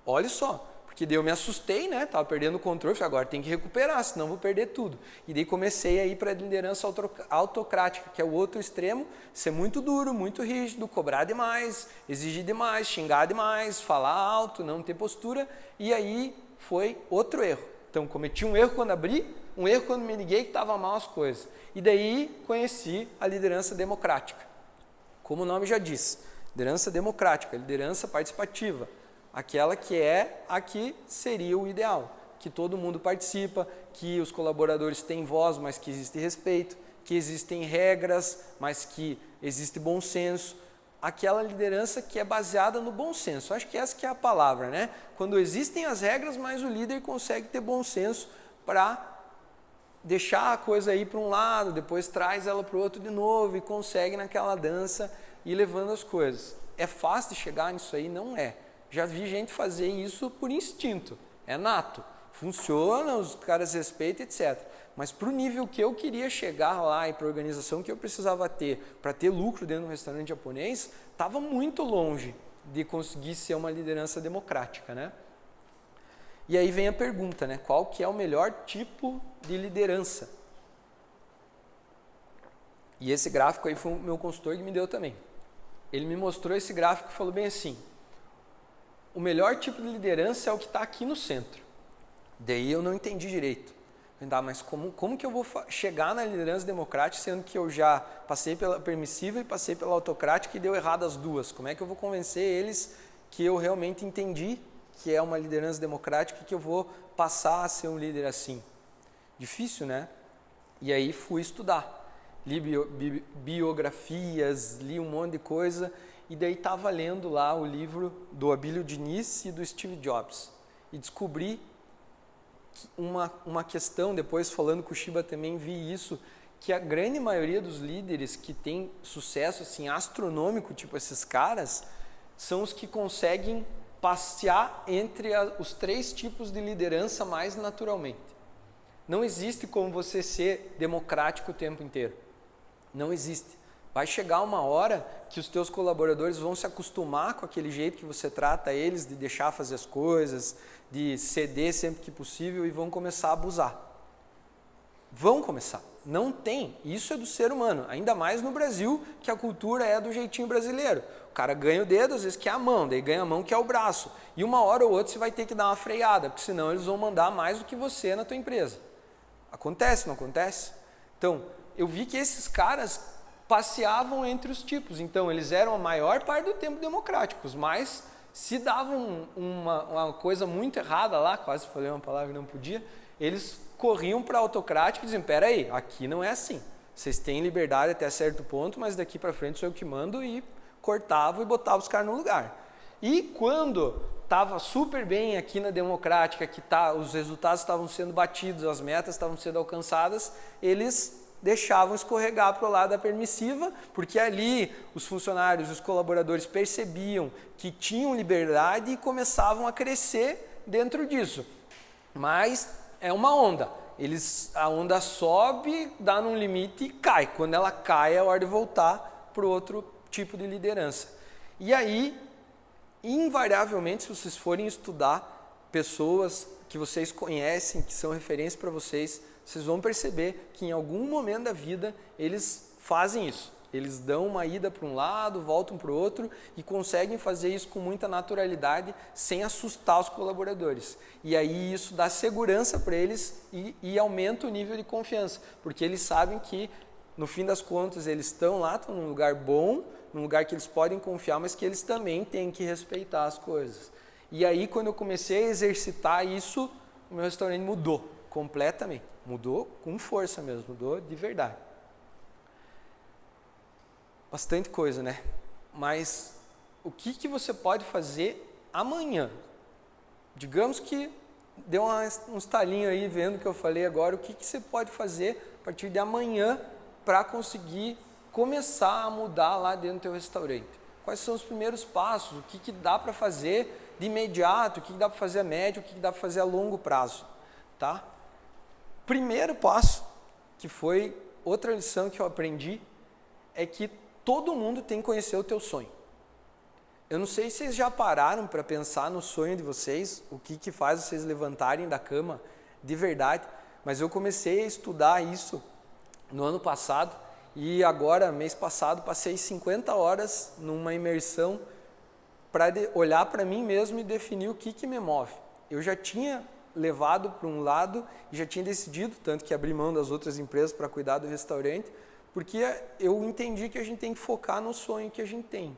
Speaker 1: Olha só. Porque daí eu me assustei, né? Estava perdendo o controle, falei, agora tem que recuperar, senão vou perder tudo. E daí comecei a ir para a liderança autocrática, que é o outro extremo, ser muito duro, muito rígido, cobrar demais, exigir demais, xingar demais, falar alto, não ter postura. E aí foi outro erro. Então cometi um erro quando abri, um erro quando me liguei que estava mal as coisas. E daí conheci a liderança democrática. Como o nome já diz, liderança democrática, liderança participativa. Aquela que é a que seria o ideal, que todo mundo participa, que os colaboradores têm voz, mas que existe respeito, que existem regras, mas que existe bom senso. Aquela liderança que é baseada no bom senso. Acho que essa que é a palavra, né? Quando existem as regras, mas o líder consegue ter bom senso para deixar a coisa aí para um lado, depois traz ela para o outro de novo e consegue naquela dança ir levando as coisas. É fácil de chegar nisso aí? Não é. Já vi gente fazer isso por instinto, é nato, funciona, os caras respeitam, etc. Mas para o nível que eu queria chegar lá e para a organização que eu precisava ter para ter lucro dentro de um restaurante japonês, estava muito longe de conseguir ser uma liderança democrática, né? E aí vem a pergunta, né? Qual que é o melhor tipo de liderança? E esse gráfico aí foi o meu consultor que me deu também. ele me mostrou esse gráfico e falou bem assim, o melhor tipo de liderança é o que está aqui no centro. Daí eu não entendi direito. Mas como que eu vou chegar na liderança democrática, sendo que eu já passei pela permissiva e passei pela autocrática e deu errado as duas? Como é que eu vou convencer eles que eu realmente entendi que é uma liderança democrática e que eu vou passar a ser um líder assim? Difícil, né? E aí fui estudar. Li biografias, li um monte de coisa e daí estava lendo lá o livro do Abílio Diniz e do Steve Jobs. E descobri uma questão, depois falando com o Shiba também vi isso, que a grande maioria dos líderes que tem sucesso assim, astronômico, tipo esses caras, são os que conseguem passear entre os 3 tipos de liderança mais naturalmente. Não existe como você ser democrático o tempo inteiro. Não existe. Vai chegar uma hora que os teus colaboradores vão se acostumar com aquele jeito que você trata eles, de deixar fazer as coisas, de ceder sempre que possível e vão começar a abusar. Vão começar. Não tem. Isso é do ser humano. Ainda mais no Brasil, que a cultura é do jeitinho brasileiro. O cara ganha o dedo, às vezes quer a mão, daí ganha a mão que é o braço. E uma hora ou outra você vai ter que dar uma freada, porque senão eles vão mandar mais do que você na tua empresa. Acontece, não acontece? Então, eu vi que esses caras passeavam entre os tipos. Então, eles eram a maior parte do tempo democráticos, mas se davam uma coisa muito errada lá, quase falei uma palavra que não podia, eles corriam para a autocrática e diziam, peraí, aqui não é assim. Vocês têm liberdade até certo ponto, mas daqui para frente sou eu que mando, e cortava e botava os caras no lugar. E quando estava super bem aqui na democrática, que os resultados estavam sendo batidos, as metas estavam sendo alcançadas, eles deixavam escorregar para o lado da permissiva, porque ali os funcionários, os colaboradores percebiam que tinham liberdade e começavam a crescer dentro disso. Mas é uma onda. A onda sobe, dá num limite e cai. Quando ela cai, é hora de voltar para o outro tipo de liderança. E aí, invariavelmente, se vocês forem estudar pessoas que vocês conhecem, que são referência para vocês vão perceber que em algum momento da vida eles fazem isso. Eles dão uma ida para um lado, voltam para o outro e conseguem fazer isso com muita naturalidade, sem assustar os colaboradores. E aí isso dá segurança para eles e aumenta o nível de confiança, porque eles sabem que, no fim das contas, eles estão num lugar bom, num lugar que eles podem confiar, mas que eles também têm que respeitar as coisas. E aí, quando eu comecei a exercitar isso, o meu restaurante mudou completamente. Mudou com força mesmo, mudou de verdade. Bastante coisa, né? Mas o que você pode fazer amanhã? Digamos que deu uns talinhos aí vendo o que eu falei agora, o que você pode fazer a partir de amanhã para conseguir começar a mudar lá dentro do teu restaurante? Quais são os primeiros passos? O que dá para fazer de imediato? O que dá para fazer a médio? O que dá para fazer a longo prazo? Tá? Primeiro passo, que foi outra lição que eu aprendi, é que todo mundo tem que conhecer o teu sonho. Eu não sei se vocês já pararam para pensar no sonho de vocês, o que faz vocês levantarem da cama de verdade, mas eu comecei a estudar isso no ano passado e agora, mês passado, passei 50 horas numa imersão para olhar para mim mesmo e definir o que me move. Eu já tinha levado para um lado e já tinha decidido, tanto que abri mão das outras empresas para cuidar do restaurante, porque eu entendi que a gente tem que focar no sonho que a gente tem.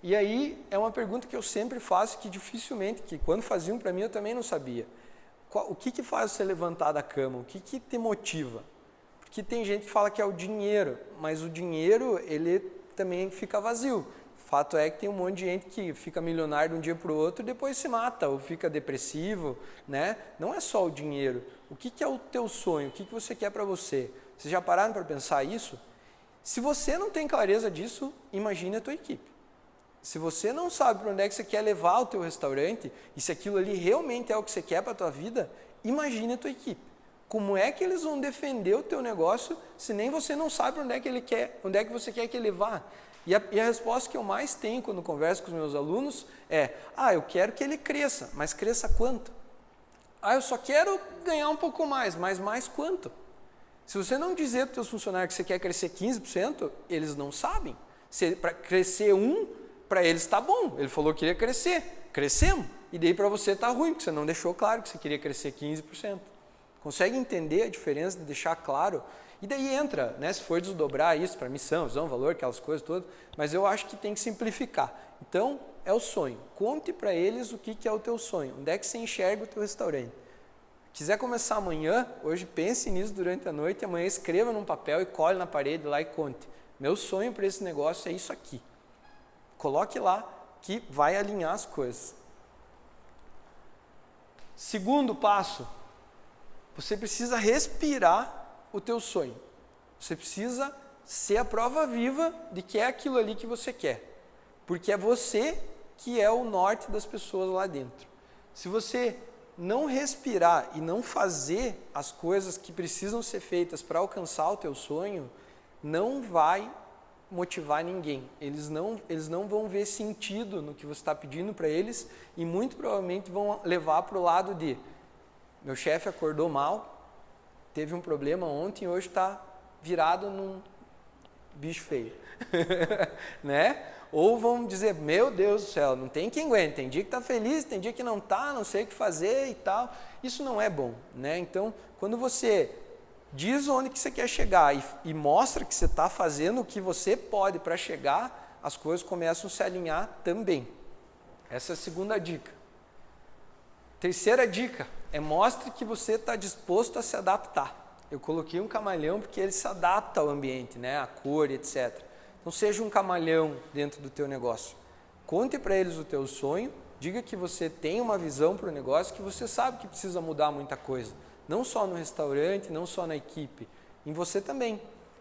Speaker 1: E aí é uma pergunta que eu sempre faço, que dificilmente, que quando faziam para mim eu também não sabia. O que faz você levantar da cama? O que te motiva? Porque tem gente que fala que é o dinheiro, mas o dinheiro ele também fica vazio. Fato é que tem um monte de gente que fica milionário de um dia para o outro e depois se mata ou fica depressivo, né? Não é só o dinheiro. O que é o teu sonho? O que você quer para você? Vocês já pararam para pensar isso? Se você não tem clareza disso, imagine a tua equipe. Se você não sabe para onde é que você quer levar o teu restaurante e se aquilo ali realmente é o que você quer para a tua vida, imagine a tua equipe. Como é que eles vão defender o teu negócio se nem você não sabe para onde é que ele quer, onde é que você quer que ele vá? E a resposta que eu mais tenho quando converso com os meus alunos é: eu quero que ele cresça, mas cresça quanto? Eu só quero ganhar um pouco mais, mas mais quanto? Se você não dizer para os teus funcionários que você quer crescer 15%, eles não sabem. Para crescer 1, para eles está bom. Ele falou que queria crescer. Crescemos. E daí para você está ruim, porque você não deixou claro que você queria crescer 15%. Consegue entender a diferença de deixar claro? E daí entra, né, se for desdobrar isso para missão, visão, valor, aquelas coisas todas, mas eu acho que tem que simplificar. Então, é o sonho. Conte para eles o que é o teu sonho. Onde é que você enxerga o teu restaurante? Quiser começar amanhã, hoje pense nisso durante a noite e amanhã escreva num papel e cole na parede lá e conte. Meu sonho para esse negócio é isso aqui. Coloque lá que vai alinhar as coisas. Segundo passo, você precisa respirar o teu sonho. Você precisa ser a prova viva de que é aquilo ali que você quer. Porque é você que é o norte das pessoas lá dentro. Se você não respirar e não fazer as coisas que precisam ser feitas para alcançar o teu sonho, não vai motivar ninguém. Eles não vão ver sentido no que você está pedindo para eles e muito provavelmente vão levar para o lado de meu chefe acordou mal, teve um problema ontem e hoje está virado num bicho feio. Né? Ou vão dizer, meu Deus do céu, não tem quem aguente, tem dia que está feliz, tem dia que não está, não sei o que fazer e tal. Isso não é bom, né? Então, quando você diz onde que você quer chegar e mostra que você está fazendo o que você pode para chegar, as coisas começam a se alinhar também. Essa é a segunda dica. Terceira dica é mostre que você está disposto a se adaptar. Eu coloquei um camaleão porque ele se adapta ao ambiente, né? A cor, etc. Não seja um camaleão dentro do teu negócio. Conte para eles o teu sonho, diga que você tem uma visão para o negócio, que você sabe que precisa mudar muita coisa. Não só no restaurante, não só na equipe, em você também.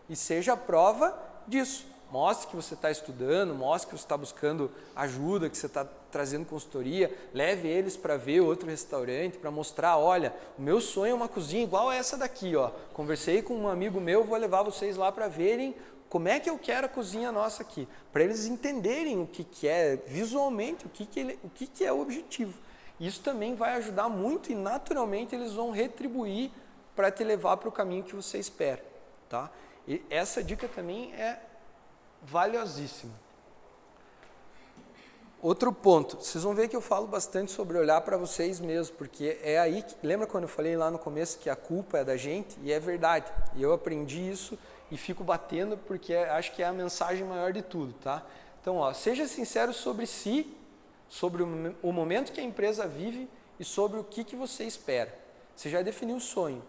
Speaker 1: E seja a prova disso. Mostre que você está estudando, mostre que você está buscando ajuda, que você está trazendo consultoria, leve eles para ver outro restaurante, para mostrar, olha, o meu sonho é uma cozinha igual a essa daqui, ó. Conversei com um amigo meu, vou levar vocês lá para verem como é que eu quero a cozinha nossa aqui, para eles entenderem o que é visualmente, o que é o objetivo. Isso também vai ajudar muito e naturalmente eles vão retribuir para te levar para o caminho que você espera. Tá? E essa dica também é valiosíssima. Outro ponto, vocês vão ver que eu falo bastante sobre olhar para vocês mesmos, porque é aí que, lembra quando eu falei lá no começo que a culpa é da gente? E é verdade, e eu aprendi isso e fico batendo porque acho que é a mensagem maior de tudo, tá? Então, ó, seja sincero sobre si, sobre o momento que a empresa vive e sobre o que você espera. Você já definiu o sonho,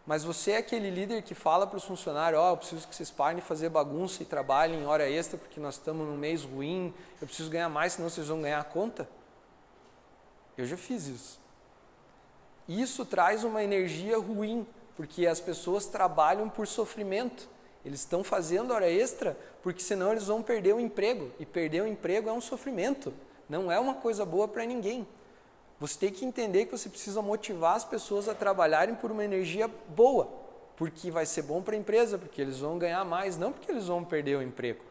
Speaker 1: mas você é aquele líder que fala para os funcionários, ó, eu preciso que vocês parem de fazer bagunça e trabalhem em hora extra porque nós estamos num mês ruim, eu preciso ganhar mais, senão vocês vão ganhar a conta? Eu já fiz isso. Isso traz uma energia ruim, porque as pessoas trabalham por sofrimento. Eles estão fazendo hora extra porque senão eles vão perder o emprego. E perder o emprego é um sofrimento. Não é uma coisa boa para ninguém. Você tem que entender que você precisa motivar as pessoas a trabalharem por uma energia boa. Porque vai ser bom para a empresa, porque eles vão ganhar mais, não porque eles vão perder o emprego.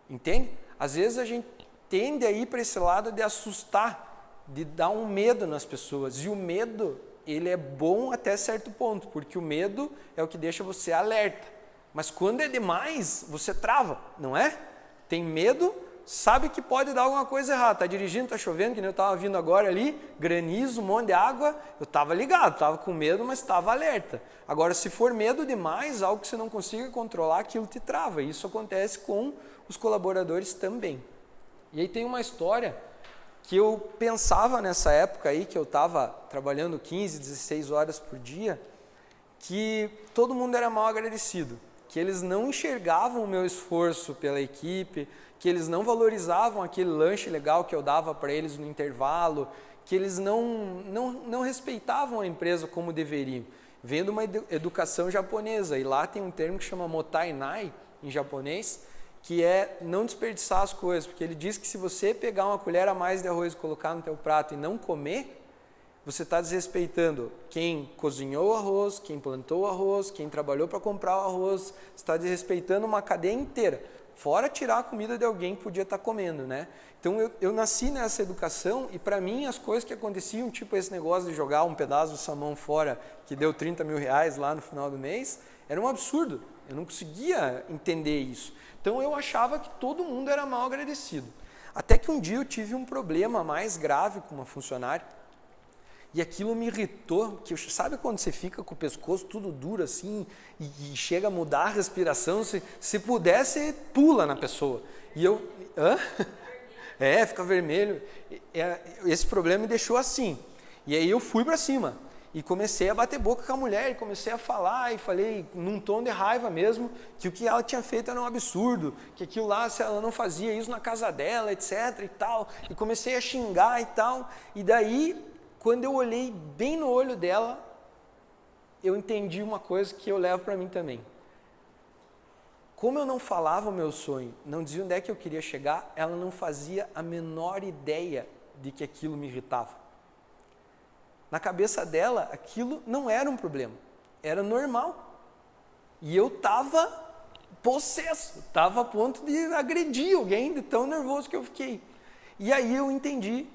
Speaker 1: Entende? Às vezes a gente tende a ir para esse lado de assustar, de dar um medo nas pessoas. E o medo, ele é bom até certo ponto, porque o medo é o que deixa você alerta. Mas quando é demais, você trava, não é? Tem medo, sabe que pode dar alguma coisa errada. Está dirigindo, está chovendo, que nem eu estava vindo agora ali, granizo, um monte de água, eu estava ligado, estava com medo, mas estava alerta. Agora, se for medo demais, algo que você não consiga controlar, aquilo te trava. E isso acontece com os colaboradores também. E aí tem uma história que eu pensava nessa época aí, que eu estava trabalhando 15, 16 horas por dia, que todo mundo era mal agradecido. Que eles não enxergavam o meu esforço pela equipe, que eles não valorizavam aquele lanche legal que eu dava para eles no intervalo, que eles não respeitavam a empresa como deveriam. Vendo uma educação japonesa, e lá tem um termo que chama motainai, em japonês, que é não desperdiçar as coisas, porque ele diz que se você pegar uma colher a mais de arroz e colocar no teu prato e não comer, você está desrespeitando quem cozinhou o arroz, quem plantou o arroz, quem trabalhou para comprar o arroz, está desrespeitando uma cadeia inteira, fora tirar a comida de alguém que podia estar comendo, né? Então eu nasci nessa educação e para mim as coisas que aconteciam, tipo esse negócio de jogar um pedaço do salmão fora que deu 30 mil reais lá no final do mês, era um absurdo. Eu não conseguia entender isso. Então eu achava que todo mundo era mal agradecido. Até que um dia eu tive um problema mais grave com uma funcionária e aquilo me irritou, sabe quando você fica com o pescoço tudo duro assim e chega a mudar a respiração, se puder, você pula na pessoa. E eu... Hã? Fica vermelho. Esse problema me deixou assim. E aí eu fui para cima e comecei a bater boca com a mulher e comecei a falar e falei num tom de raiva mesmo que o que ela tinha feito era um absurdo, que aquilo lá, se ela não fazia isso na casa dela, etc e tal. E comecei a xingar e tal. E daí, quando eu olhei bem no olho dela, eu entendi uma coisa que eu levo para mim também. Como eu não falava o meu sonho, não dizia onde é que eu queria chegar, ela não fazia a menor ideia de que aquilo me irritava. Na cabeça dela, aquilo não era um problema, era normal. E eu estava possesso, estava a ponto de agredir alguém, de tão nervoso que eu fiquei. E aí eu entendi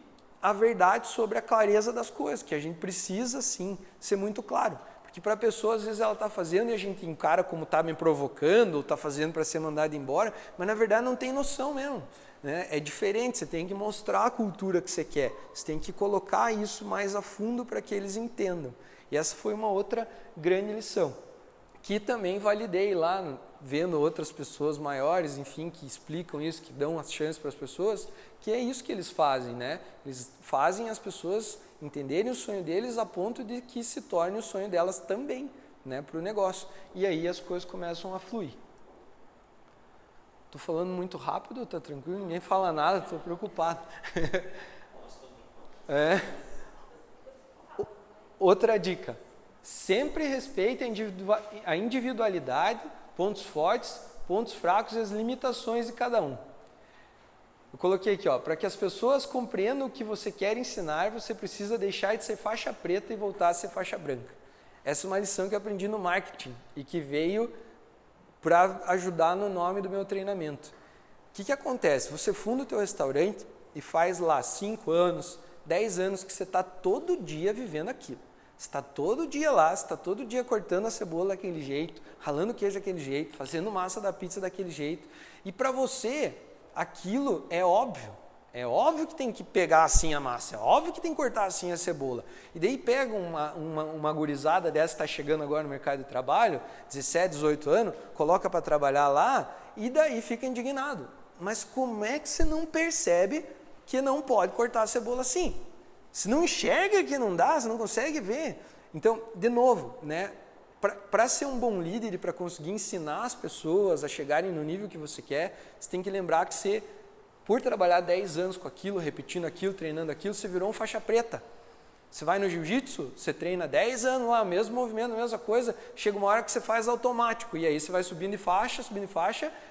Speaker 1: a verdade sobre a clareza das coisas, que a gente precisa sim ser muito claro. Porque para a pessoa, às vezes ela está fazendo e a gente encara como está me provocando, ou está fazendo para ser mandado embora, mas na verdade não tem noção mesmo. Né? É diferente, você tem que mostrar a cultura que você quer, você tem que colocar isso mais a fundo para que eles entendam. E essa foi uma outra grande lição, que também validei lá, vendo outras pessoas maiores, enfim, que explicam isso, que dão as chances para as pessoas, que é isso que eles fazem, né? Eles fazem as pessoas entenderem o sonho deles a ponto de que se torne o sonho delas também, né, para o negócio. E aí as coisas começam a fluir. Estou falando muito rápido, tá tranquilo? Ninguém fala nada, estou preocupado. Outra dica, sempre respeite a individualidade, pontos fortes, pontos fracos e as limitações de cada um. Eu coloquei aqui, para que as pessoas compreendam o que você quer ensinar, você precisa deixar de ser faixa preta e voltar a ser faixa branca. Essa é uma lição que eu aprendi no marketing e que veio para ajudar no nome do meu treinamento. O que acontece? Você funda o teu restaurante e faz lá 5 anos, 10 anos que você está todo dia vivendo aquilo. Você está todo dia lá, você está todo dia cortando a cebola daquele jeito, ralando o queijo daquele jeito, fazendo massa da pizza daquele jeito. E para você, aquilo é óbvio. É óbvio que tem que pegar assim a massa, é óbvio que tem que cortar assim a cebola. E daí pega uma gurizada dessa que está chegando agora no mercado de trabalho, 17, 18 anos, coloca para trabalhar lá e daí fica indignado. Mas como é que você não percebe que não pode cortar a cebola assim? Você não enxerga que não dá, você não consegue ver. Então, de novo, né? Para ser um bom líder e para conseguir ensinar as pessoas a chegarem no nível que você quer, você tem que lembrar que você, por trabalhar 10 anos com aquilo, repetindo aquilo, treinando aquilo, você virou um faixa preta. Você vai no jiu-jitsu, você treina 10 anos lá, mesmo movimento, mesma coisa, chega uma hora que você faz automático, e aí você vai subindo de faixa,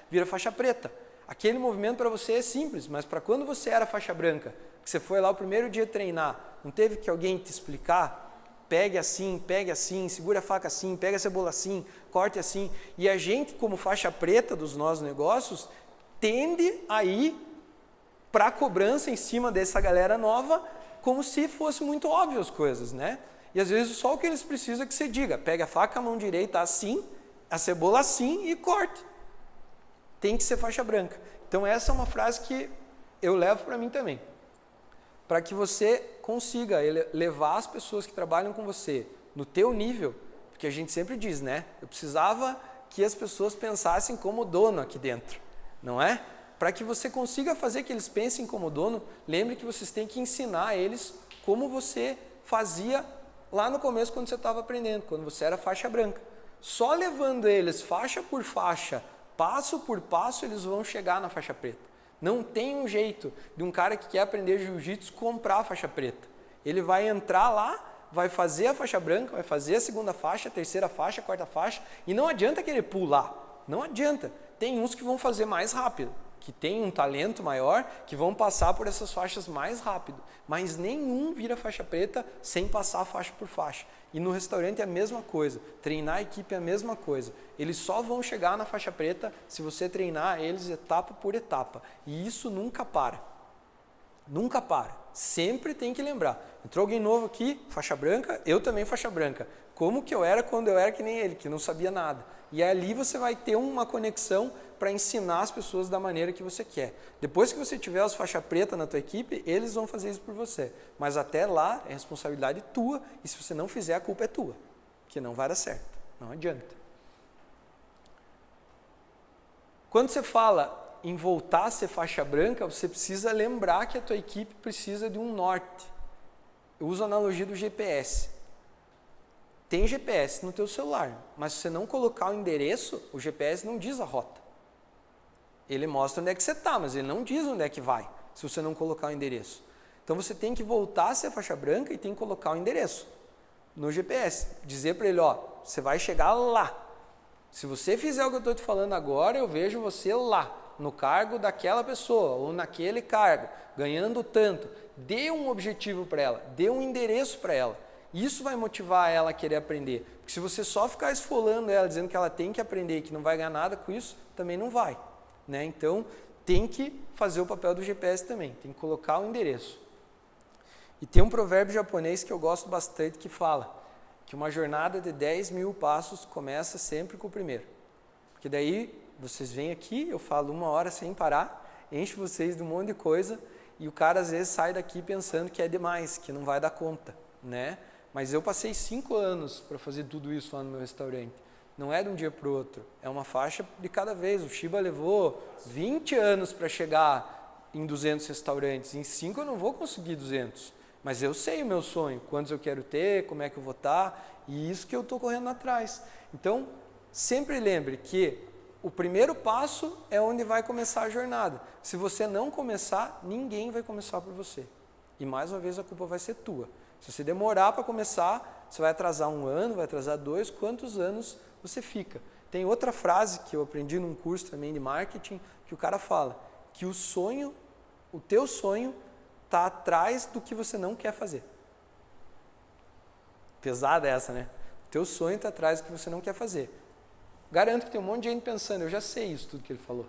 Speaker 1: vira faixa preta. Aquele movimento para você é simples, mas para quando você era faixa branca, que você foi lá o primeiro dia treinar, não teve que alguém te explicar? Pegue assim, segura a faca assim, pega a cebola assim, corte assim. E a gente, como faixa preta dos nossos negócios, tende a ir para a cobrança em cima dessa galera nova, como se fosse muito óbvio as coisas, né? E às vezes só o que eles precisam é que você diga, pega a faca, a mão direita assim, a cebola assim e corte. Tem que ser faixa branca. Então essa é uma frase que eu levo para mim também. Para que você consiga levar as pessoas que trabalham com você no teu nível, porque a gente sempre diz, né? Eu precisava que as pessoas pensassem como dono aqui dentro, não é? Para que você consiga fazer que eles pensem como dono, lembre que vocês têm que ensinar eles como você fazia lá no começo quando você estava aprendendo, quando você era faixa branca. Só levando eles faixa por faixa, passo por passo, eles vão chegar na faixa preta. Não tem um jeito de um cara que quer aprender jiu-jitsu comprar a faixa preta. Ele vai entrar lá, vai fazer a faixa branca, vai fazer a segunda faixa, a terceira faixa, a quarta faixa, e não adianta querer pular, não adianta. Tem uns que vão fazer mais rápido, que tem um talento maior, que vão passar por essas faixas mais rápido, mas nenhum vira faixa preta sem passar faixa por faixa. E no restaurante é a mesma coisa, treinar a equipe é a mesma coisa. Eles só vão chegar na faixa preta se você treinar eles etapa por etapa. E isso nunca para. Nunca para. Sempre tem que lembrar. Entrou alguém novo aqui, faixa branca, eu também faixa branca. como que eu era quando eu era que nem ele, que não sabia nada. E ali você vai ter uma conexão para ensinar as pessoas da maneira que você quer. Depois que você tiver os faixa preta na tua equipe, eles vão fazer isso por você. Mas até lá é responsabilidade tua, e se você não fizer, a culpa é tua, que não vai dar certo, não adianta. Quando você fala em voltar a ser faixa branca, você precisa lembrar que a tua equipe precisa de um norte. Eu uso a analogia do GPS. Tem GPS no teu celular, mas se você não colocar o endereço, o GPS não diz a rota. Ele mostra onde é que você está, mas ele não diz onde é que vai, se você não colocar o endereço. Então você tem que voltar a ser faixa branca e tem que colocar o endereço no GPS. Dizer para ele, ó, você vai chegar lá. Se você fizer o que eu estou te falando agora, eu vejo você lá, no cargo daquela pessoa, ou naquele cargo, ganhando tanto. Dê um objetivo para ela, dê um endereço para ela. Isso vai motivar ela a querer aprender. Porque se você só ficar esfolando ela, dizendo que ela tem que aprender e que não vai ganhar nada com isso, também não vai. Né? Então, tem que fazer o papel do GPS também, tem que colocar o endereço. E tem um provérbio japonês que eu gosto bastante que fala que uma jornada de 10.000 passos começa sempre com o primeiro. Porque daí, vocês vêm aqui, eu falo 1 hora sem parar, encho vocês de um monte de coisa e o cara às vezes sai daqui pensando que é demais, que não vai dar conta, né? Mas eu passei 5 anos para fazer tudo isso lá no meu restaurante. Não é de um dia para o outro, é uma faixa de cada vez. O Shiba levou 20 anos para chegar em 200 restaurantes. Em 5 eu não vou conseguir 200, mas eu sei o meu sonho, quantos eu quero ter, como é que eu vou estar, e isso que eu estou correndo atrás. Então, sempre lembre que o primeiro passo é onde vai começar a jornada. Se você não começar, ninguém vai começar por você. E mais uma vez a culpa vai ser tua. Se você demorar para começar, você vai atrasar 1 ano, vai atrasar 2, quantos anos você fica? Tem outra frase que eu aprendi num curso também de marketing, que o cara fala que o teu sonho está atrás do que você não quer fazer. Pesada essa, né? O teu sonho está atrás do que você não quer fazer. Garanto que tem um monte de gente pensando, eu já sei isso tudo que ele falou.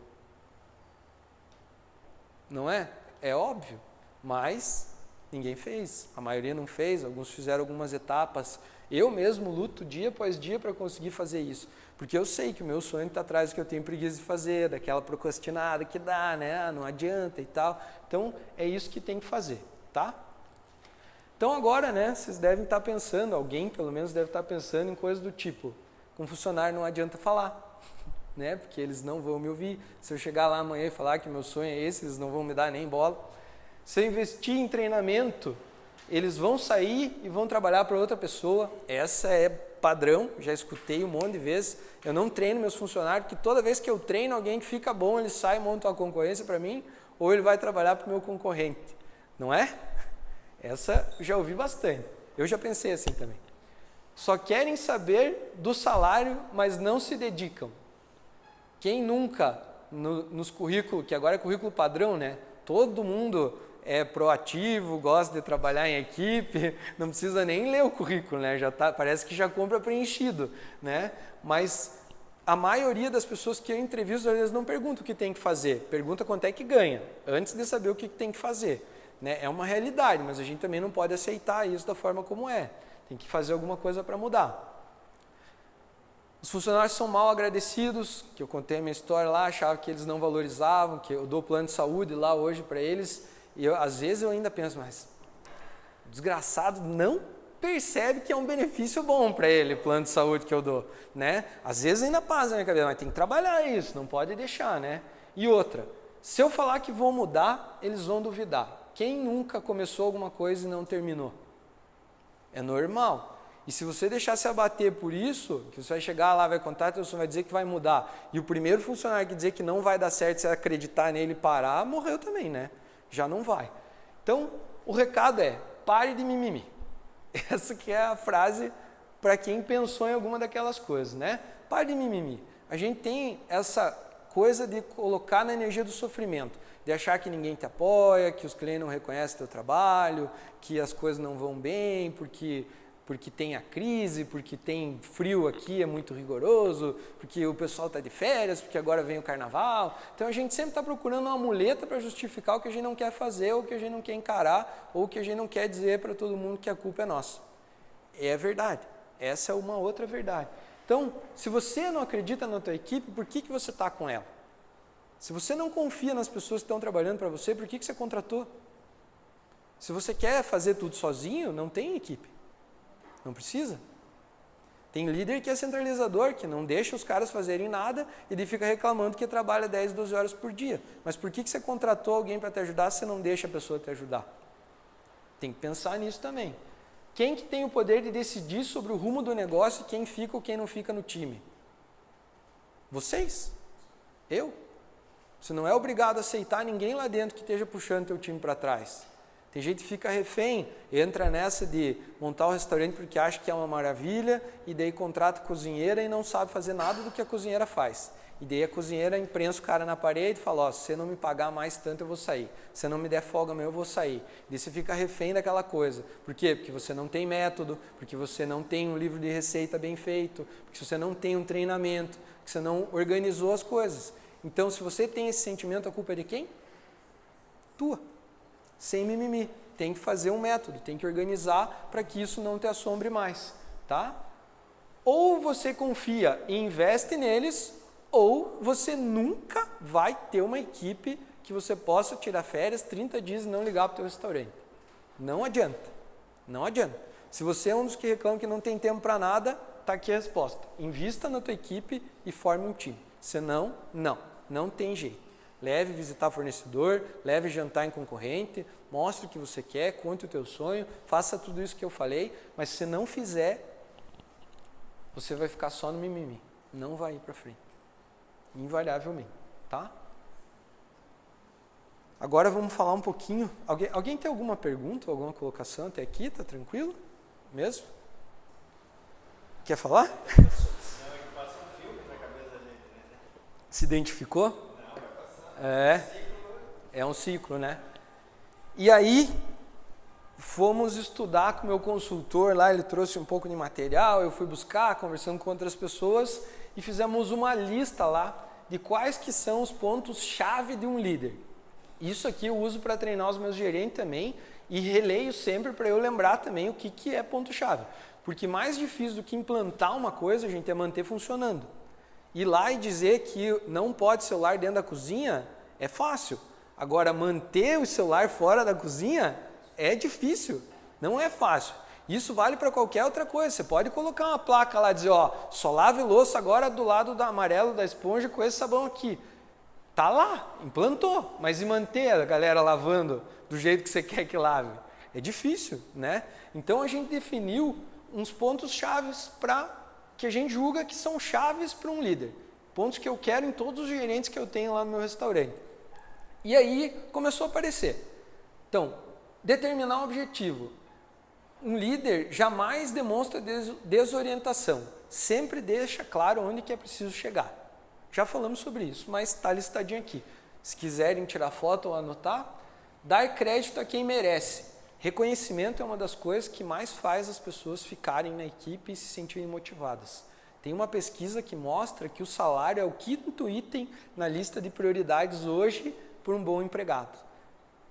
Speaker 1: Não é? É óbvio, mas ninguém fez, a maioria não fez, alguns fizeram algumas etapas. Eu mesmo luto dia após dia para conseguir fazer isso, porque eu sei que o meu sonho está atrás do que eu tenho preguiça de fazer, daquela procrastinada que dá, né? Não adianta e tal. Então, é isso que tem que fazer, tá? Então agora, né, vocês devem estar pensando, alguém pelo menos deve estar pensando em coisas do tipo, com funcionário não adianta falar, né? Porque eles não vão me ouvir. Se eu chegar lá amanhã e falar que meu sonho é esse, eles não vão me dar nem bola. Se eu investir em treinamento, eles vão sair e vão trabalhar para outra pessoa. Essa é padrão, já escutei um monte de vezes. Eu não treino meus funcionários, porque toda vez que eu treino alguém que fica bom, ele sai e monta uma concorrência para mim, ou ele vai trabalhar para o meu concorrente. Não é? Essa eu já ouvi bastante. Eu já pensei assim também. Só querem saber do salário, mas não se dedicam. Quem nunca, nos currículos, que agora é currículo padrão, né? Todo mundo é proativo, gosta de trabalhar em equipe, não precisa nem ler o currículo, né? Já tá, parece que já compra preenchido, né? Mas a maioria das pessoas que eu entrevisto, às vezes não pergunta o que tem que fazer, pergunta quanto é que ganha, antes de saber o que tem que fazer, né? É uma realidade, mas a gente também não pode aceitar isso da forma como é. Tem que fazer alguma coisa para mudar. Os funcionários são mal agradecidos, que eu contei a minha história lá, achava que eles não valorizavam, que eu dou plano de saúde lá hoje para eles, e às vezes eu ainda penso, mas o desgraçado não percebe que é um benefício bom para ele, o plano de saúde que eu dou, né? Às vezes ainda passa na minha cabeça, mas tem que trabalhar isso, não pode deixar, né? E outra, se eu falar que vou mudar, eles vão duvidar. Quem nunca começou alguma coisa e não terminou? É normal. E se você deixar se abater por isso, que você vai chegar lá, vai contar, você vai dizer que vai mudar. E o primeiro funcionário que dizer que não vai dar certo, se acreditar nele e parar, morreu também, né? Já não vai. Então, o recado é, pare de mimimi. Essa que é a frase para quem pensou em alguma daquelas coisas, né? Pare de mimimi. A gente tem essa coisa de colocar na energia do sofrimento, de achar que ninguém te apoia, que os clientes não reconhecem o teu trabalho, que as coisas não vão bem, porque tem a crise, porque tem frio aqui, é muito rigoroso, porque o pessoal está de férias, porque agora vem o carnaval. Então a gente sempre está procurando uma muleta para justificar o que a gente não quer fazer, ou o que a gente não quer encarar, ou o que a gente não quer dizer para todo mundo que a culpa é nossa. É verdade, Essa é uma outra verdade. Então, se você não acredita na tua equipe, por que você está com ela? Se você não confia nas pessoas que estão trabalhando para você, por que você contratou? Se você quer fazer tudo sozinho, não tem equipe. Não precisa. Tem líder que é centralizador, que não deixa os caras fazerem nada e ele fica reclamando que trabalha 10, 12 horas por dia. Mas por que você contratou alguém para te ajudar se você não deixa a pessoa te ajudar? Tem que pensar nisso também. Quem que tem o poder de decidir sobre o rumo do negócio e quem fica ou quem não fica no time? Vocês? Eu? Você não é obrigado a aceitar ninguém lá dentro que esteja puxando teu time para trás. Tem gente que fica refém, entra nessa de montar o restaurante porque acha que é uma maravilha e daí contrata a cozinheira e não sabe fazer nada do que a cozinheira faz. E daí a cozinheira imprensa o cara na parede e fala, ó, se você não me pagar mais tanto eu vou sair. Se você não me der folga meu eu vou sair. E daí você fica refém daquela coisa. Por quê? Porque você não tem método, porque você não tem um livro de receita bem feito, porque você não tem um treinamento, porque você não organizou as coisas. Então se você tem esse sentimento, a culpa é de quem? Tua. Sem mimimi, tem que fazer um método, tem que organizar para que isso não te assombre mais, tá? Ou você confia e investe neles, ou você nunca vai ter uma equipe que você possa tirar férias 30 dias e não ligar para o teu restaurante. Não adianta, não adianta. Se você é um dos que reclama que não tem tempo para nada, tá aqui a resposta. Invista na tua equipe e forme um time. Senão, não tem jeito. Leve visitar fornecedor, leve jantar em concorrente, mostre o que você quer, conte o teu sonho, faça tudo isso que eu falei, mas se não fizer, você vai ficar só no mimimi, não vai ir para frente, invariavelmente, tá? Agora vamos falar um pouquinho, alguém tem alguma pergunta, alguma colocação até aqui, tá tranquilo? Mesmo? Quer falar? Se identificou? É um ciclo, né? E aí, fomos estudar com o meu consultor lá, ele trouxe um pouco de material, eu fui buscar, conversando com outras pessoas e fizemos uma lista lá de quais que são os pontos-chave de um líder. Isso aqui eu uso para treinar os meus gerentes também e releio sempre para eu lembrar também o que é ponto-chave. Porque mais difícil do que implantar uma coisa, gente, é manter funcionando. Ir lá e dizer que não pode celular dentro da cozinha é fácil. Agora, manter o celular fora da cozinha é difícil, não é fácil. Isso vale para qualquer outra coisa. Você pode colocar uma placa lá e dizer, ó, só lave louça agora do lado do amarelo da esponja com esse sabão aqui. Tá lá, implantou, mas e manter a galera lavando do jeito que você quer que lave? É difícil, né? Então a gente definiu uns pontos chaves para que a gente julga que são chaves para um líder. Pontos que eu quero em todos os gerentes que eu tenho lá no meu restaurante. E aí começou a aparecer. Então, determinar um objetivo. Um líder jamais demonstra desorientação. Sempre deixa claro onde que é preciso chegar. Já falamos sobre isso, mas está listadinho aqui. Se quiserem tirar foto ou anotar, dar crédito a quem merece. Reconhecimento é uma das coisas que mais faz as pessoas ficarem na equipe e se sentirem motivadas. Tem uma pesquisa que mostra que o salário é o quinto item na lista de prioridades hoje por um bom empregado.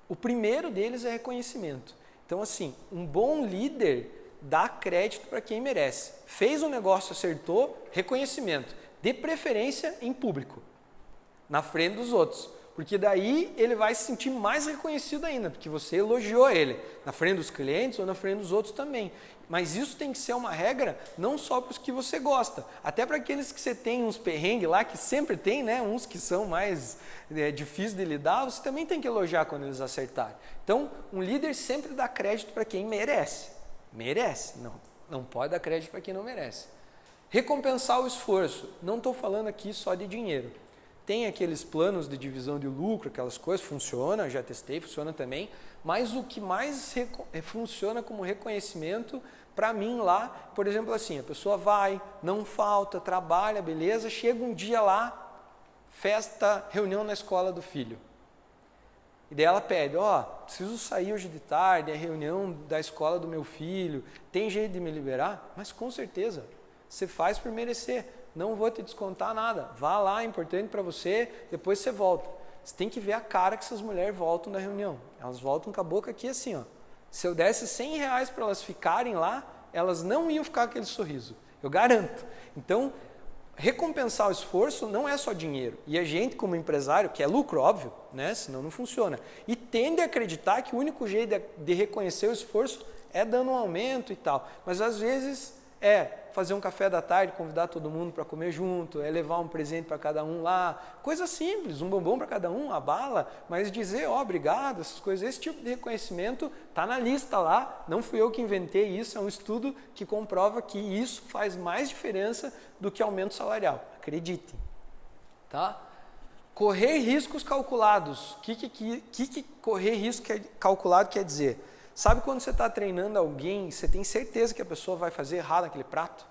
Speaker 1: O primeiro deles é reconhecimento. Então, assim, um bom líder dá crédito para quem merece. Fez um negócio, acertou, reconhecimento. De preferência em público, na frente dos outros. Porque daí ele vai se sentir mais reconhecido ainda, porque você elogiou ele, na frente dos clientes ou na frente dos outros também. Mas isso tem que ser uma regra não só para os que você gosta, até para aqueles que você tem uns perrengues lá, que sempre tem, né? Uns que são mais difíceis de lidar, você também tem que elogiar quando eles acertarem. Então, um líder sempre dá crédito para quem merece. Merece, não pode dar crédito para quem não merece. Recompensar o esforço. Não estou falando aqui só de dinheiro. Tem aqueles planos de divisão de lucro, aquelas coisas, funciona, já testei, funciona também, mas o que mais funciona como reconhecimento, para mim lá, por exemplo assim, a pessoa vai, não falta, trabalha, beleza, chega um dia lá, festa, reunião na escola do filho. E daí ela pede, preciso sair hoje de tarde, é reunião da escola do meu filho, tem jeito de me liberar? Mas com certeza, você faz por merecer. Não vou te descontar nada, vá lá, é importante para você, depois você volta. Você tem que ver a cara que essas mulheres voltam da reunião. Elas voltam com a boca aqui assim, ó. Se eu desse R$100 para elas ficarem lá, elas não iam ficar com aquele sorriso, eu garanto. Então, recompensar o esforço não é só dinheiro. E a gente, como empresário, que é lucro, óbvio, né? Senão não funciona. E tende a acreditar que o único jeito de reconhecer o esforço é dando um aumento e tal. Mas às vezes é fazer um café da tarde, convidar todo mundo para comer junto, é levar um presente para cada um lá. Coisa simples, um bombom para cada um, a bala, mas dizer, ó, obrigado, essas coisas. Esse tipo de reconhecimento está na lista lá. Não fui eu que inventei isso, é um estudo que comprova que isso faz mais diferença do que aumento salarial. Acreditem. Tá? Correr riscos calculados. O que correr risco calculado quer dizer? Sabe quando você está treinando alguém, você tem certeza que a pessoa vai fazer errado naquele prato?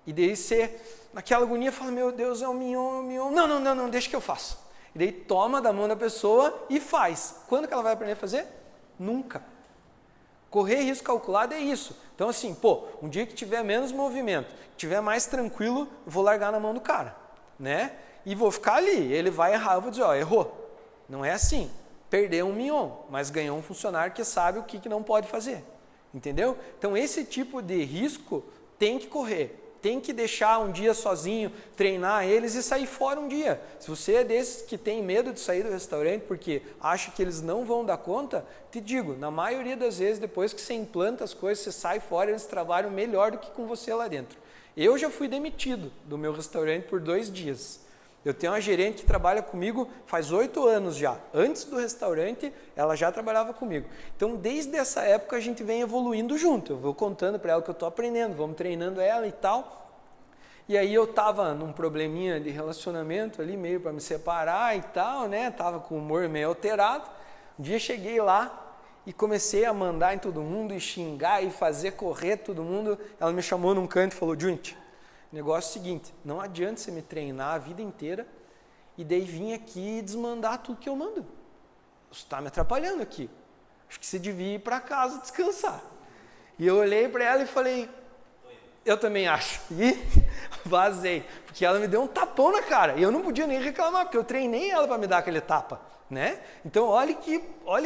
Speaker 1: E daí você, naquela agonia, fala, meu Deus, é o mignon. Não, deixa que eu faço. E daí toma da mão da pessoa e faz. Quando que ela vai aprender a fazer? Nunca. Correr risco calculado é isso. Então assim, um dia que tiver menos movimento, que tiver mais tranquilo, eu vou largar na mão do cara, né? E vou ficar ali, ele vai errar, eu vou dizer, ó, errou. Não é assim. Perdeu um mignon, mas ganhou um funcionário que sabe o que não pode fazer. Entendeu? Então esse tipo de risco tem que correr. Tem que deixar um dia sozinho, treinar eles e sair fora um dia. Se você é desses que tem medo de sair do restaurante porque acha que eles não vão dar conta, te digo, na maioria das vezes, depois que você implanta as coisas, você sai fora, eles trabalham melhor do que com você lá dentro. Eu já fui demitido do meu restaurante por 2 dias. Eu tenho uma gerente que trabalha comigo faz 8 anos já. Antes do restaurante, ela já trabalhava comigo. Então, desde essa época, a gente vem evoluindo junto. Eu vou contando para ela o que eu estou aprendendo, vamos treinando ela e tal. E aí eu estava num probleminha de relacionamento ali, meio para me separar e tal, né? Estava com o humor meio alterado. Um dia cheguei lá e comecei a mandar em todo mundo e xingar e fazer correr todo mundo. Ela me chamou num canto e falou, Junti, o negócio é o seguinte, não adianta você me treinar a vida inteira e daí vir aqui e desmandar tudo que eu mando. Você está me atrapalhando aqui. Acho que você devia ir para casa descansar. E eu olhei para ela e falei, eu também acho. E vazei. Porque ela me deu um tapão na cara. E eu não podia nem reclamar, porque eu treinei ela para me dar aquele tapa. Né? Então, olha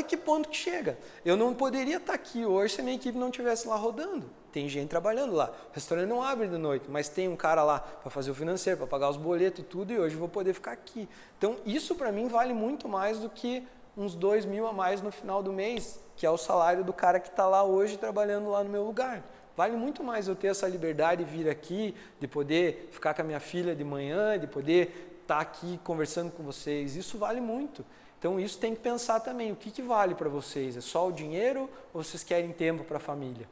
Speaker 1: que ponto que chega. Eu não poderia estar aqui hoje se a minha equipe não estivesse lá rodando. Tem gente trabalhando lá. O restaurante não abre de noite, mas tem um cara lá para fazer o financeiro, para pagar os boletos e tudo, e hoje eu vou poder ficar aqui. Então, isso para mim vale muito mais do que uns 2.000 a mais no final do mês, que é o salário do cara que está lá hoje trabalhando lá no meu lugar. Vale muito mais eu ter essa liberdade de vir aqui, de poder ficar com a minha filha de manhã, de poder estar aqui conversando com vocês. Isso vale muito. Então, isso tem que pensar também. O que vale para vocês? É só o dinheiro ou vocês querem tempo para a família?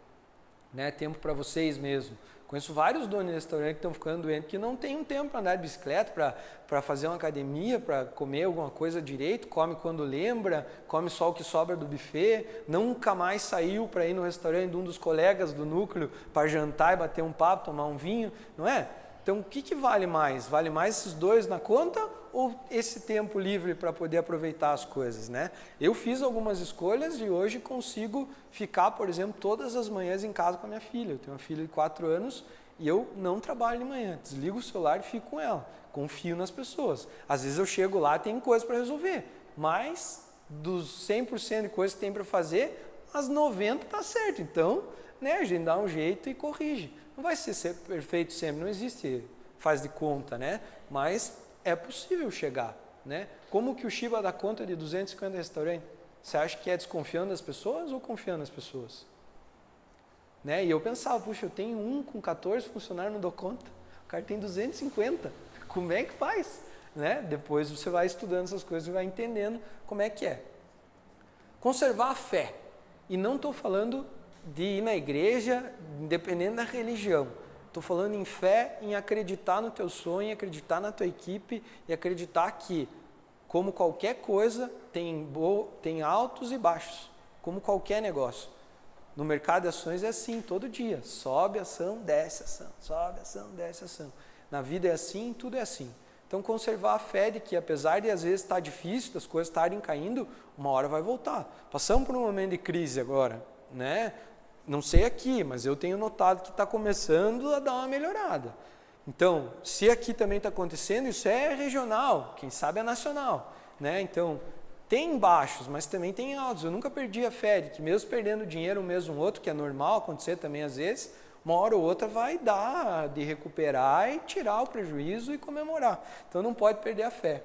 Speaker 1: Né? Tempo para vocês mesmo. Conheço vários donos de restaurante que estão ficando doentes, que não tem um tempo para andar de bicicleta, para fazer uma academia, para comer alguma coisa direito, come quando lembra, come só o que sobra do buffet, nunca mais saiu para ir no restaurante de um dos colegas do núcleo para jantar e bater um papo, tomar um vinho, não é? Então, o que vale mais? Vale mais esses 2 na conta ou esse tempo livre para poder aproveitar as coisas, né? Eu fiz algumas escolhas e hoje consigo ficar, por exemplo, todas as manhãs em casa com a minha filha. Eu tenho uma filha de 4 anos e eu não trabalho de manhã. Desligo o celular e fico com ela. Confio nas pessoas. Às vezes eu chego lá e tem coisa para resolver, mas dos 100% de coisas que tem para fazer, as 90% está certo. Então, né, a gente dá um jeito e corrige. Não vai ser perfeito sempre, não existe faz de conta, né? Mas é possível chegar, né? Como que o Shiba dá conta de 250 restaurantes? Você acha que é desconfiando das pessoas ou confiando nas pessoas? Né? E eu pensava, puxa, eu tenho um com 14 funcionários, não dou conta. O cara tem 250. Como é que faz? Né? Depois você vai estudando essas coisas e vai entendendo como é que é. Conservar a fé. E não estou falando de ir na igreja, independente da religião. Estou falando em fé, em acreditar no teu sonho, acreditar na tua equipe e acreditar que, como qualquer coisa, tem altos e baixos, como qualquer negócio. No mercado de ações é assim, todo dia. Sobe ação, desce ação, sobe ação, desce ação. Na vida é assim, tudo é assim. Então, conservar a fé de que, apesar de às vezes estar difícil, das coisas estarem caindo, uma hora vai voltar. Passamos por um momento de crise agora, né? Não sei aqui, mas eu tenho notado que está começando a dar uma melhorada. Então, se aqui também está acontecendo, isso é regional, quem sabe é nacional, né? Então, Tem baixos, mas também tem altos. Eu nunca perdi a fé de que mesmo perdendo dinheiro um mês um outro, que é normal acontecer também às vezes, uma hora ou outra vai dar de recuperar e tirar o prejuízo e comemorar. Então não pode perder a fé.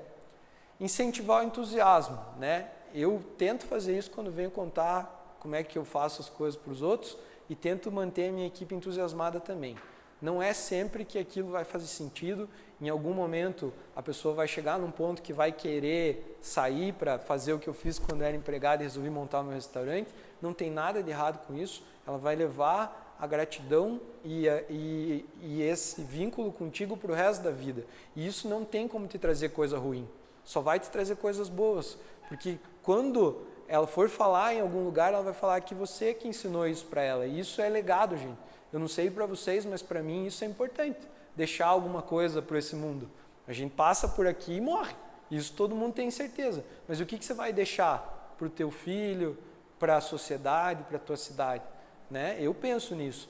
Speaker 1: Incentivar o entusiasmo, né? Eu tento fazer isso quando venho contar como é que eu faço as coisas para os outros e tento manter a minha equipe entusiasmada também. Não é sempre que aquilo vai fazer sentido. Em algum momento a pessoa vai chegar num ponto que vai querer sair para fazer o que eu fiz quando era empregado e resolvi montar o meu restaurante. Não tem nada de errado com isso. Ela vai levar a gratidão e esse vínculo contigo para o resto da vida. E isso não tem como te trazer coisa ruim. Só vai te trazer coisas boas. Porque quando ela for falar em algum lugar, ela vai falar que você que ensinou isso para ela. E isso é legado, gente. Eu não sei para vocês, mas para mim isso é importante. Deixar alguma coisa para esse mundo. A gente passa por aqui e morre. Isso todo mundo tem certeza. Mas o que você vai deixar para o teu filho, para a sociedade, para a tua cidade? Né? Eu penso nisso.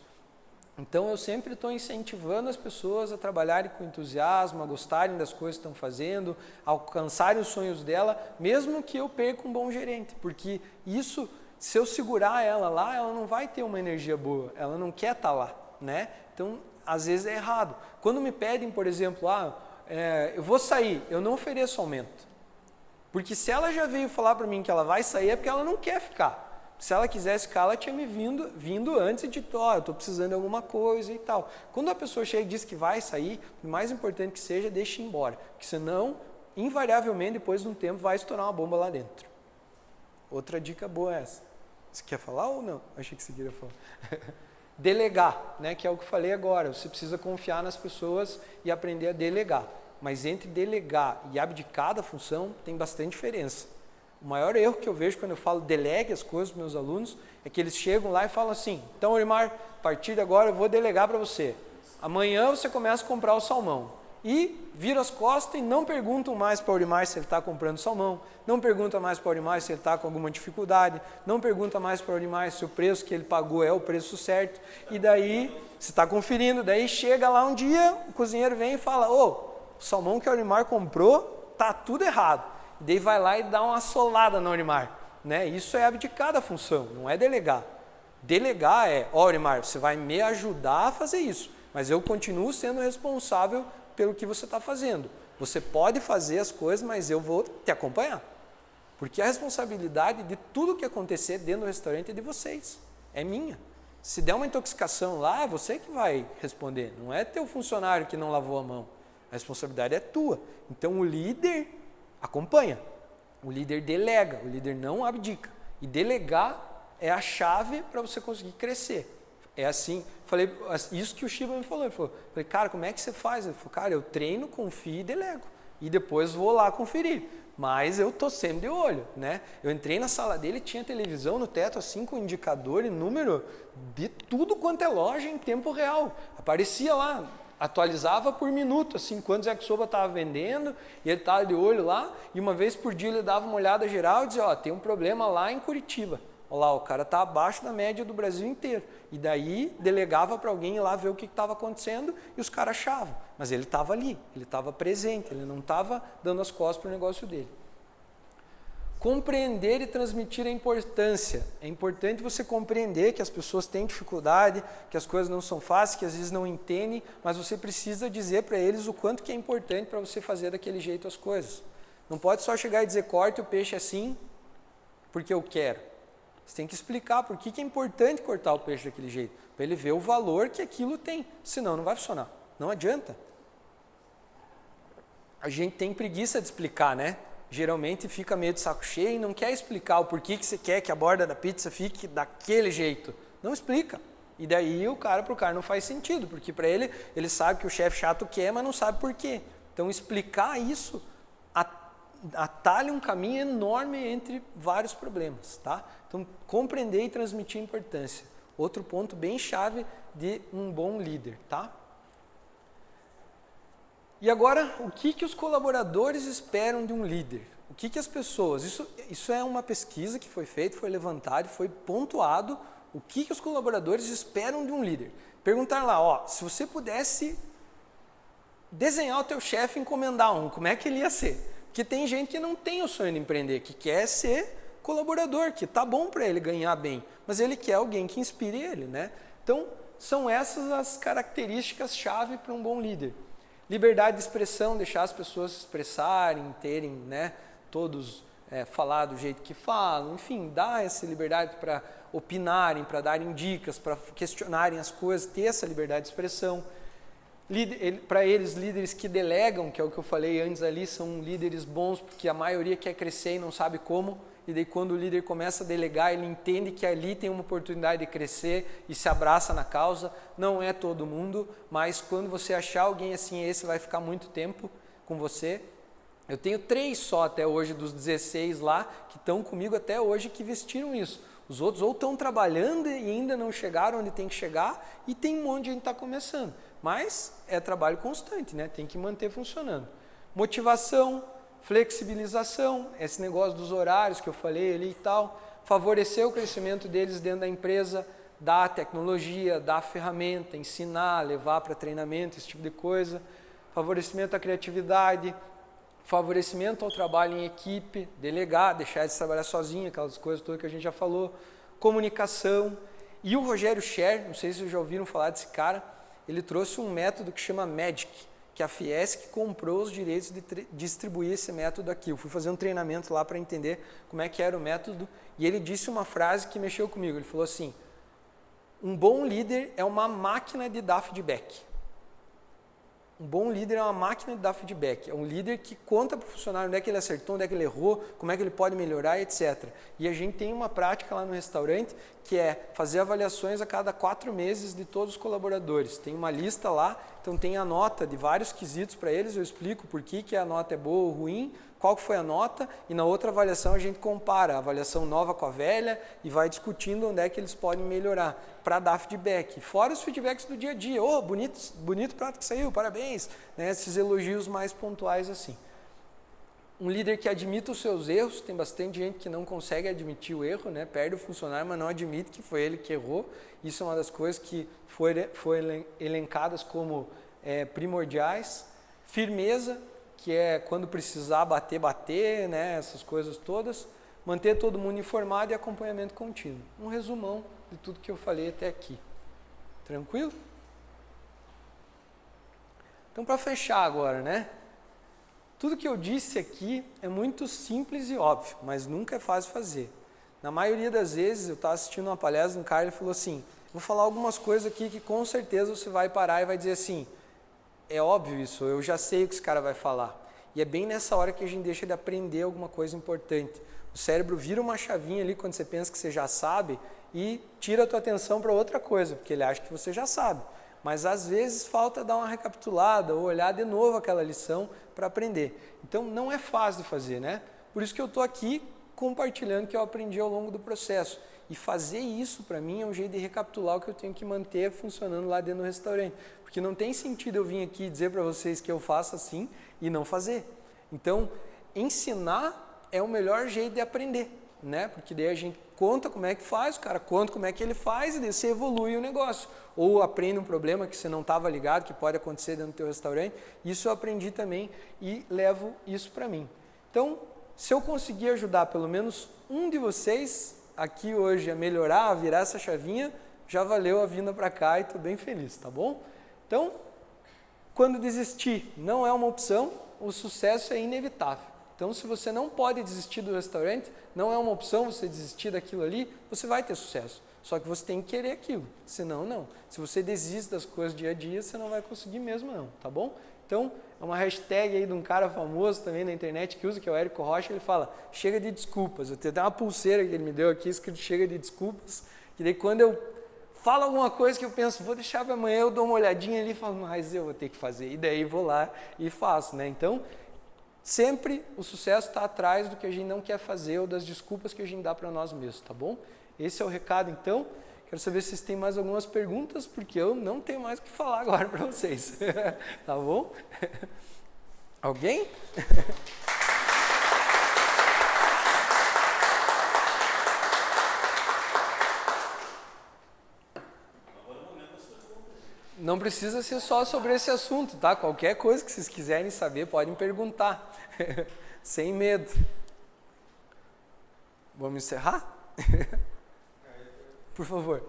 Speaker 1: Então eu sempre estou incentivando as pessoas a trabalharem com entusiasmo, a gostarem das coisas que estão fazendo, a alcançarem os sonhos dela, mesmo que eu perca um bom gerente. Porque isso, se eu segurar ela lá, ela não vai ter uma energia boa, ela não quer estar lá, né? Então, às vezes é errado. Quando me pedem, por exemplo, eu vou sair, eu não ofereço aumento. Porque se ela já veio falar para mim que ela vai sair, é porque ela não quer ficar. Se ela quisesse ficar, ela tinha me vindo antes de, eu estou precisando de alguma coisa e tal. Quando a pessoa chega e diz que vai sair, o mais importante que seja, deixe ir embora. Porque senão, invariavelmente, depois de um tempo, vai estourar uma bomba lá dentro. Outra dica boa é essa. Você quer falar ou não? Achei que você queria falar. Delegar, né, que é o que eu falei agora. Você precisa confiar nas pessoas e aprender a delegar. Mas entre delegar e abdicar da função, tem bastante diferença. O maior erro que eu vejo quando eu falo delegue as coisas para meus alunos é que eles chegam lá e falam assim: então, Orimar, a partir de agora eu vou delegar para você. Amanhã você começa a comprar o salmão. E vira as costas e não perguntam mais para o Orimar se ele está comprando salmão, não pergunta mais para o Orimar se ele está com alguma dificuldade, não pergunta mais para o Orimar se o preço que ele pagou é o preço certo. E daí, você está conferindo, daí chega lá um dia, o cozinheiro vem e fala: o salmão que o Orimar comprou está tudo errado. E daí vai lá e dá uma assolada no Orimar, né? Isso é abdicar da função, não é delegar. Delegar é: Orimar, você vai me ajudar a fazer isso, mas eu continuo sendo responsável pelo que você está fazendo. Você pode fazer as coisas, mas eu vou te acompanhar. Porque a responsabilidade de tudo que acontecer dentro do restaurante é de vocês, é minha. Se der uma intoxicação lá, é você que vai responder, não é teu funcionário que não lavou a mão. A responsabilidade é tua. Então o líder acompanha, o líder delega, o líder não abdica. E delegar é a chave para você conseguir crescer. É assim, falei, isso que o Shiba me falou. Ele falou, cara, como é que você faz? Ele falou, cara, eu treino, confio e delego. E depois vou lá conferir. Mas eu estou sempre de olho, né? Eu entrei na sala dele e tinha televisão no teto, assim, com indicador e número de tudo quanto é loja em tempo real. Aparecia lá, atualizava por minuto, assim, quantos yakisoba estava vendendo, e ele estava de olho lá, e uma vez por dia ele dava uma olhada geral e dizia, ó, tem um problema lá em Curitiba. Olha lá, o cara está abaixo da média do Brasil inteiro. E daí delegava para alguém ir lá ver o que estava acontecendo e os caras achavam. Mas ele estava ali, ele estava presente, ele não estava dando as costas para o negócio dele. Compreender e transmitir a importância. É importante você compreender que as pessoas têm dificuldade, que as coisas não são fáceis, que às vezes não entendem, mas você precisa dizer para eles o quanto que é importante para você fazer daquele jeito as coisas. Não pode só chegar e dizer, corte o peixe assim, porque eu quero. Você tem que explicar por que é importante cortar o peixe daquele jeito, para ele ver o valor que aquilo tem, senão não vai funcionar, não adianta. A gente tem preguiça de explicar, né? Geralmente fica meio de saco cheio e não quer explicar o porquê que você quer que a borda da pizza fique daquele jeito. Não explica. E daí pro cara não faz sentido, porque para ele sabe que o chefe chato quer, mas não sabe por quê. Então explicar isso atalha um caminho enorme entre vários problemas, tá? Então, compreender e transmitir a importância. Outro ponto bem chave de um bom líder, tá? E agora, o que os colaboradores esperam de um líder? O que as pessoas... Isso é uma pesquisa que foi feita, foi levantada, foi pontuado o que os colaboradores esperam de um líder. Perguntar lá, ó, se você pudesse desenhar o teu chefe e encomendar um, como é que ele ia ser? Porque tem gente que não tem o sonho de empreender, que quer ser colaborador, que tá bom para ele ganhar bem, mas ele quer alguém que inspire ele, né? Então, são essas as características-chave para um bom líder. Liberdade de expressão, deixar as pessoas se expressarem, terem, né, todos falar do jeito que falam, enfim, dar essa liberdade para opinarem, para darem dicas, para questionarem as coisas, ter essa liberdade de expressão. Para eles, líderes que delegam, que é o que eu falei antes ali, são líderes bons, porque a maioria quer crescer e não sabe como, e daí quando o líder começa a delegar, ele entende que ali tem uma oportunidade de crescer e se abraça na causa. Não é todo mundo, mas quando você achar alguém assim, esse vai ficar muito tempo com você. Eu tenho 3 só até hoje, dos 16 lá, que estão comigo até hoje, que vestiram isso. Os outros ou estão trabalhando e ainda não chegaram onde tem que chegar, e tem um monte de gente que está começando. Mas é trabalho constante, né? Tem que manter funcionando. Motivação, flexibilização, esse negócio dos horários que eu falei ali e tal, favorecer o crescimento deles dentro da empresa, dar tecnologia, dar ferramenta, ensinar, levar para treinamento, esse tipo de coisa. Favorecimento à criatividade, favorecimento ao trabalho em equipe, delegar, deixar de trabalhar sozinho, aquelas coisas todas que a gente já falou, comunicação. E o Rogério Scher, não sei se vocês já ouviram falar desse cara, ele trouxe um método que chama MAGIC, que a Fiesc comprou os direitos de distribuir esse método aqui. Eu fui fazer um treinamento lá para entender como é que era o método, e ele disse uma frase que mexeu comigo. Ele falou assim: um bom líder é uma máquina de dar feedback. Um bom líder é uma máquina de dar feedback. É um líder que conta para o funcionário onde é que ele acertou, onde é que ele errou, como é que ele pode melhorar, etc. E a gente tem uma prática lá no restaurante que é fazer avaliações a cada 4 meses de todos os colaboradores. Tem uma lista lá, então tem a nota de vários quesitos para eles, eu explico por que a nota é boa ou ruim, qual que foi a nota, e na outra avaliação a gente compara a avaliação nova com a velha e vai discutindo onde é que eles podem melhorar para dar feedback. Fora os feedbacks do dia a dia, bonito prato que saiu, parabéns, né? Esses elogios mais pontuais assim. Um líder que admita os seus erros, tem bastante gente que não consegue admitir o erro, né? Perde o funcionário, mas não admite que foi ele que errou. Isso é uma das coisas que foi elencadas como primordiais. Firmeza, que é quando precisar bater, né? Essas coisas todas. Manter todo mundo informado e acompanhamento contínuo. Um resumão de tudo que eu falei até aqui. Tranquilo? Então, para fechar agora, né? Tudo que eu disse aqui é muito simples e óbvio, mas nunca é fácil fazer. Na maioria das vezes, eu estava assistindo uma palestra de um cara e ele falou assim: vou falar algumas coisas aqui que com certeza você vai parar e vai dizer assim, é óbvio isso, eu já sei o que esse cara vai falar. E é bem nessa hora que a gente deixa de aprender alguma coisa importante. O cérebro vira uma chavinha ali quando você pensa que você já sabe e tira a tua atenção para outra coisa, porque ele acha que você já sabe. Mas às vezes falta dar uma recapitulada ou olhar de novo aquela lição para aprender. Então não é fácil de fazer, né? Por isso que eu estou aqui compartilhando o que eu aprendi ao longo do processo. E fazer isso para mim é um jeito de recapitular o que eu tenho que manter funcionando lá dentro do restaurante. Porque não tem sentido eu vir aqui dizer para vocês que eu faço assim e não fazer. Então, ensinar é o melhor jeito de aprender, né? Porque daí a gente conta como é que faz, o cara conta como é que ele faz e daí você evolui o negócio. Ou aprende um problema que você não estava ligado, que pode acontecer dentro do teu restaurante. Isso eu aprendi também e levo isso para mim. Então, se eu conseguir ajudar pelo menos um de vocês aqui hoje a melhorar, a virar essa chavinha, já valeu a vinda para cá e estou bem feliz, tá bom? Então, quando desistir não é uma opção, o sucesso é inevitável. Então, se você não pode desistir do restaurante, não é uma opção você desistir daquilo ali, você vai ter sucesso. Só que você tem que querer aquilo, senão não. Se você desiste das coisas dia a dia, você não vai conseguir mesmo não, tá bom? Então, é uma hashtag aí de um cara famoso também na internet que usa, que é o Érico Rocha, ele fala, chega de desculpas. Eu tenho até uma pulseira que ele me deu aqui, escrito chega de desculpas, que daí quando eu falo alguma coisa que eu penso, vou deixar para amanhã, eu dou uma olhadinha ali e falo, mas eu vou ter que fazer. E daí vou lá e faço, né? Então, sempre o sucesso está atrás do que a gente não quer fazer ou das desculpas que a gente dá para nós mesmos, tá bom? Esse é o recado, então. Quero saber se vocês têm mais algumas perguntas, porque eu não tenho mais o que falar agora para vocês. Tá bom? Alguém? Não precisa ser só sobre esse assunto, tá? Qualquer coisa que vocês quiserem saber, podem perguntar. sem medo. Vamos encerrar? Por favor.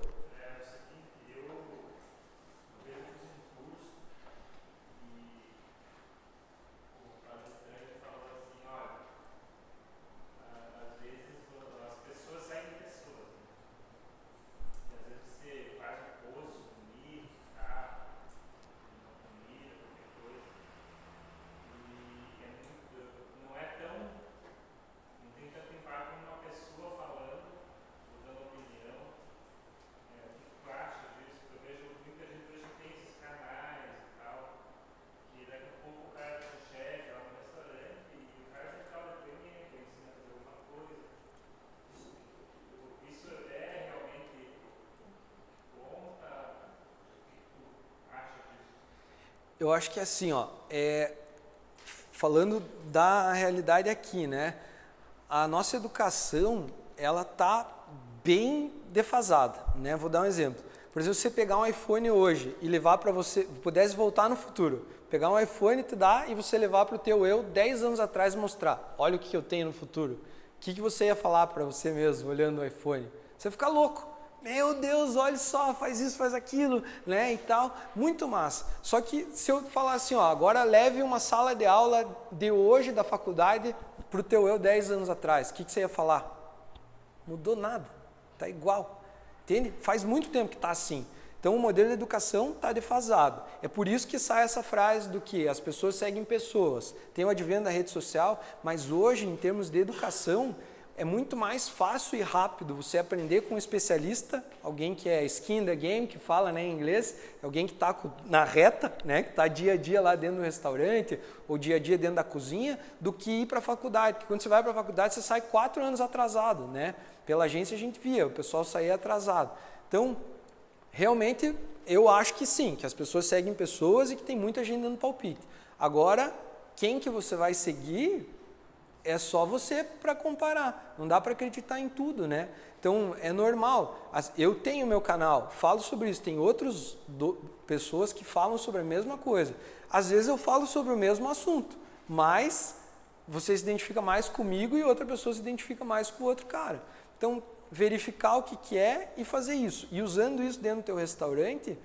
Speaker 1: Eu acho que é assim, ó, falando da realidade aqui, né? A nossa educação, ela tá bem defasada, né? Vou dar um exemplo. Por exemplo, você pegar um iPhone hoje e levar para você, pudesse voltar no futuro, pegar um iPhone, te dar e você levar para o teu eu 10 anos atrás e mostrar, olha o que eu tenho no futuro. O que você ia falar para você mesmo, olhando o iPhone? Você ia ficar louco. Meu Deus, olha só, faz isso, faz aquilo, né, e tal, muito massa. Só que se eu falar assim, ó, agora leve uma sala de aula de hoje da faculdade para o teu eu 10 anos atrás, o que você ia falar? Mudou nada, tá igual, entende? Faz muito tempo que tá assim. Então o modelo de educação está defasado. É por isso que sai essa frase do que as pessoas seguem pessoas. Tem o advento da rede social, mas hoje, em termos de educação, é muito mais fácil e rápido você aprender com um especialista, alguém que é skin in the game, que fala, né, em inglês, alguém que está na reta, né, que está dia a dia lá dentro do restaurante, ou dia a dia dentro da cozinha, do que ir para a faculdade. Porque quando você vai para a faculdade, você sai 4 anos atrasado, né? Pela agência a gente via, o pessoal saía atrasado. Então, realmente, eu acho que sim, que as pessoas seguem pessoas e que tem muita gente dando palpite. Agora, quem que você vai seguir é só você para comparar. Não dá para acreditar em tudo, né? Então, é normal. Eu tenho meu canal, falo sobre isso. Tem outras pessoas que falam sobre a mesma coisa. Às vezes eu falo sobre o mesmo assunto, mas você se identifica mais comigo e outra pessoa se identifica mais com o outro cara. Então, verificar o que é e fazer isso. E usando isso dentro do teu restaurante,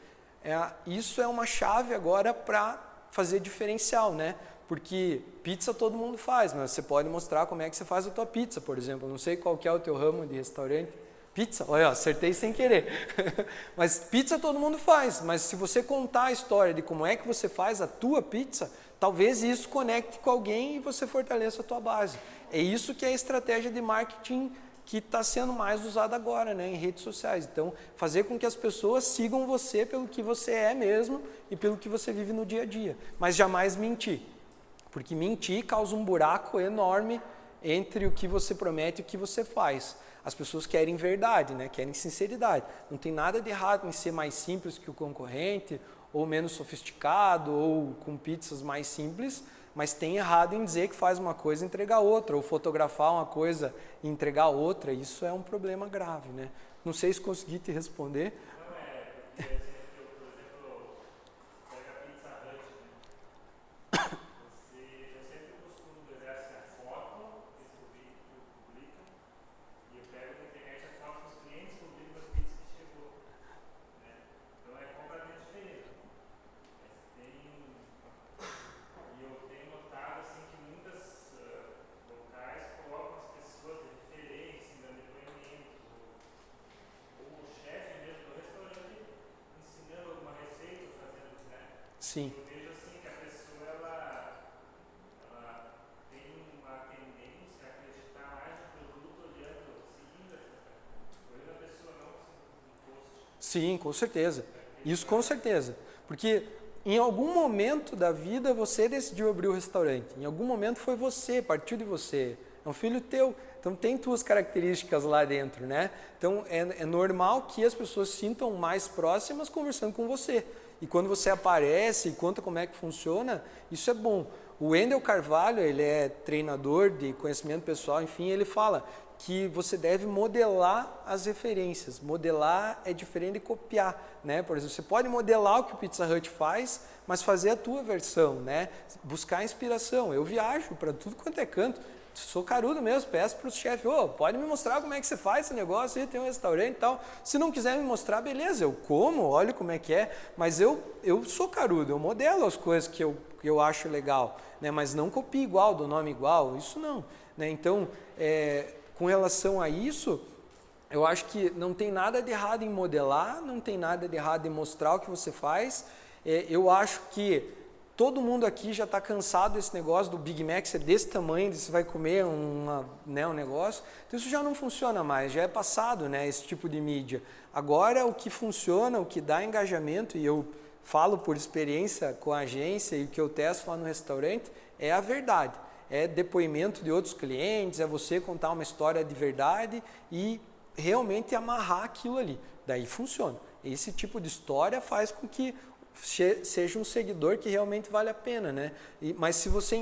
Speaker 1: isso é uma chave agora para fazer diferencial, né? Porque pizza todo mundo faz, mas você pode mostrar como é que você faz a tua pizza, por exemplo. Eu não sei qual que é o teu ramo de restaurante. Pizza? Olha, acertei sem querer. Mas pizza todo mundo faz, mas se você contar a história de como é que você faz a tua pizza, talvez isso conecte com alguém e você fortaleça a tua base. É isso que é a estratégia de marketing que está sendo mais usada agora, né, em redes sociais. Então, fazer com que as pessoas sigam você pelo que você é mesmo e pelo que você vive no dia a dia. Mas jamais mentir. Porque mentir causa um buraco enorme entre o que você promete e o que você faz. As pessoas querem verdade, né? Querem sinceridade. Não tem nada de errado em ser mais simples que o concorrente, ou menos sofisticado, ou com pizzas mais simples, mas tem errado em dizer que faz uma coisa e entregar outra, ou fotografar uma coisa e entregar outra. Isso é um problema grave, né? Não sei se consegui te responder. Não é, porque sim. Eu vejo assim que a pessoa ela tem uma tendência a acreditar mais no produto olhando a pessoa não no post. Sim, com certeza. Isso com certeza. Porque em algum momento da vida você decidiu abrir o restaurante. Em algum momento foi você, partiu de você. É um filho teu. Então tem tuas características lá dentro, né? Então é normal que as pessoas se sintam mais próximas conversando com você. E quando você aparece e conta como é que funciona, isso é bom. O Wendel Carvalho, ele é treinador de conhecimento pessoal, enfim, ele fala que você deve modelar as referências. Modelar é diferente de copiar, né? Por exemplo, você pode modelar o que o Pizza Hut faz, mas fazer a tua versão, né? Buscar inspiração. Eu viajo para tudo quanto é canto, sou carudo mesmo, peço para os chefes, pode me mostrar como é que você faz esse negócio aí, tem um restaurante e tal. Se não quiser me mostrar, beleza, eu como, olho como é que é, mas eu sou carudo, eu modelo as coisas que eu acho legal, né? Mas não copio igual, do nome igual, isso não. Né? Então, com relação a isso, eu acho que não tem nada de errado em modelar, não tem nada de errado em mostrar o que você faz. Eu acho que todo mundo aqui já está cansado desse negócio do Big Mac ser desse tamanho, você vai comer um negócio. Então isso já não funciona mais, já é passado, né, esse tipo de mídia. Agora o que funciona, o que dá engajamento, e eu falo por experiência com a agência e o que eu testo lá no restaurante, é a verdade. É depoimento de outros clientes, é você contar uma história de verdade e realmente amarrar aquilo ali. Daí funciona. Esse tipo de história faz com que seja um seguidor que realmente vale a pena, né? Mas se você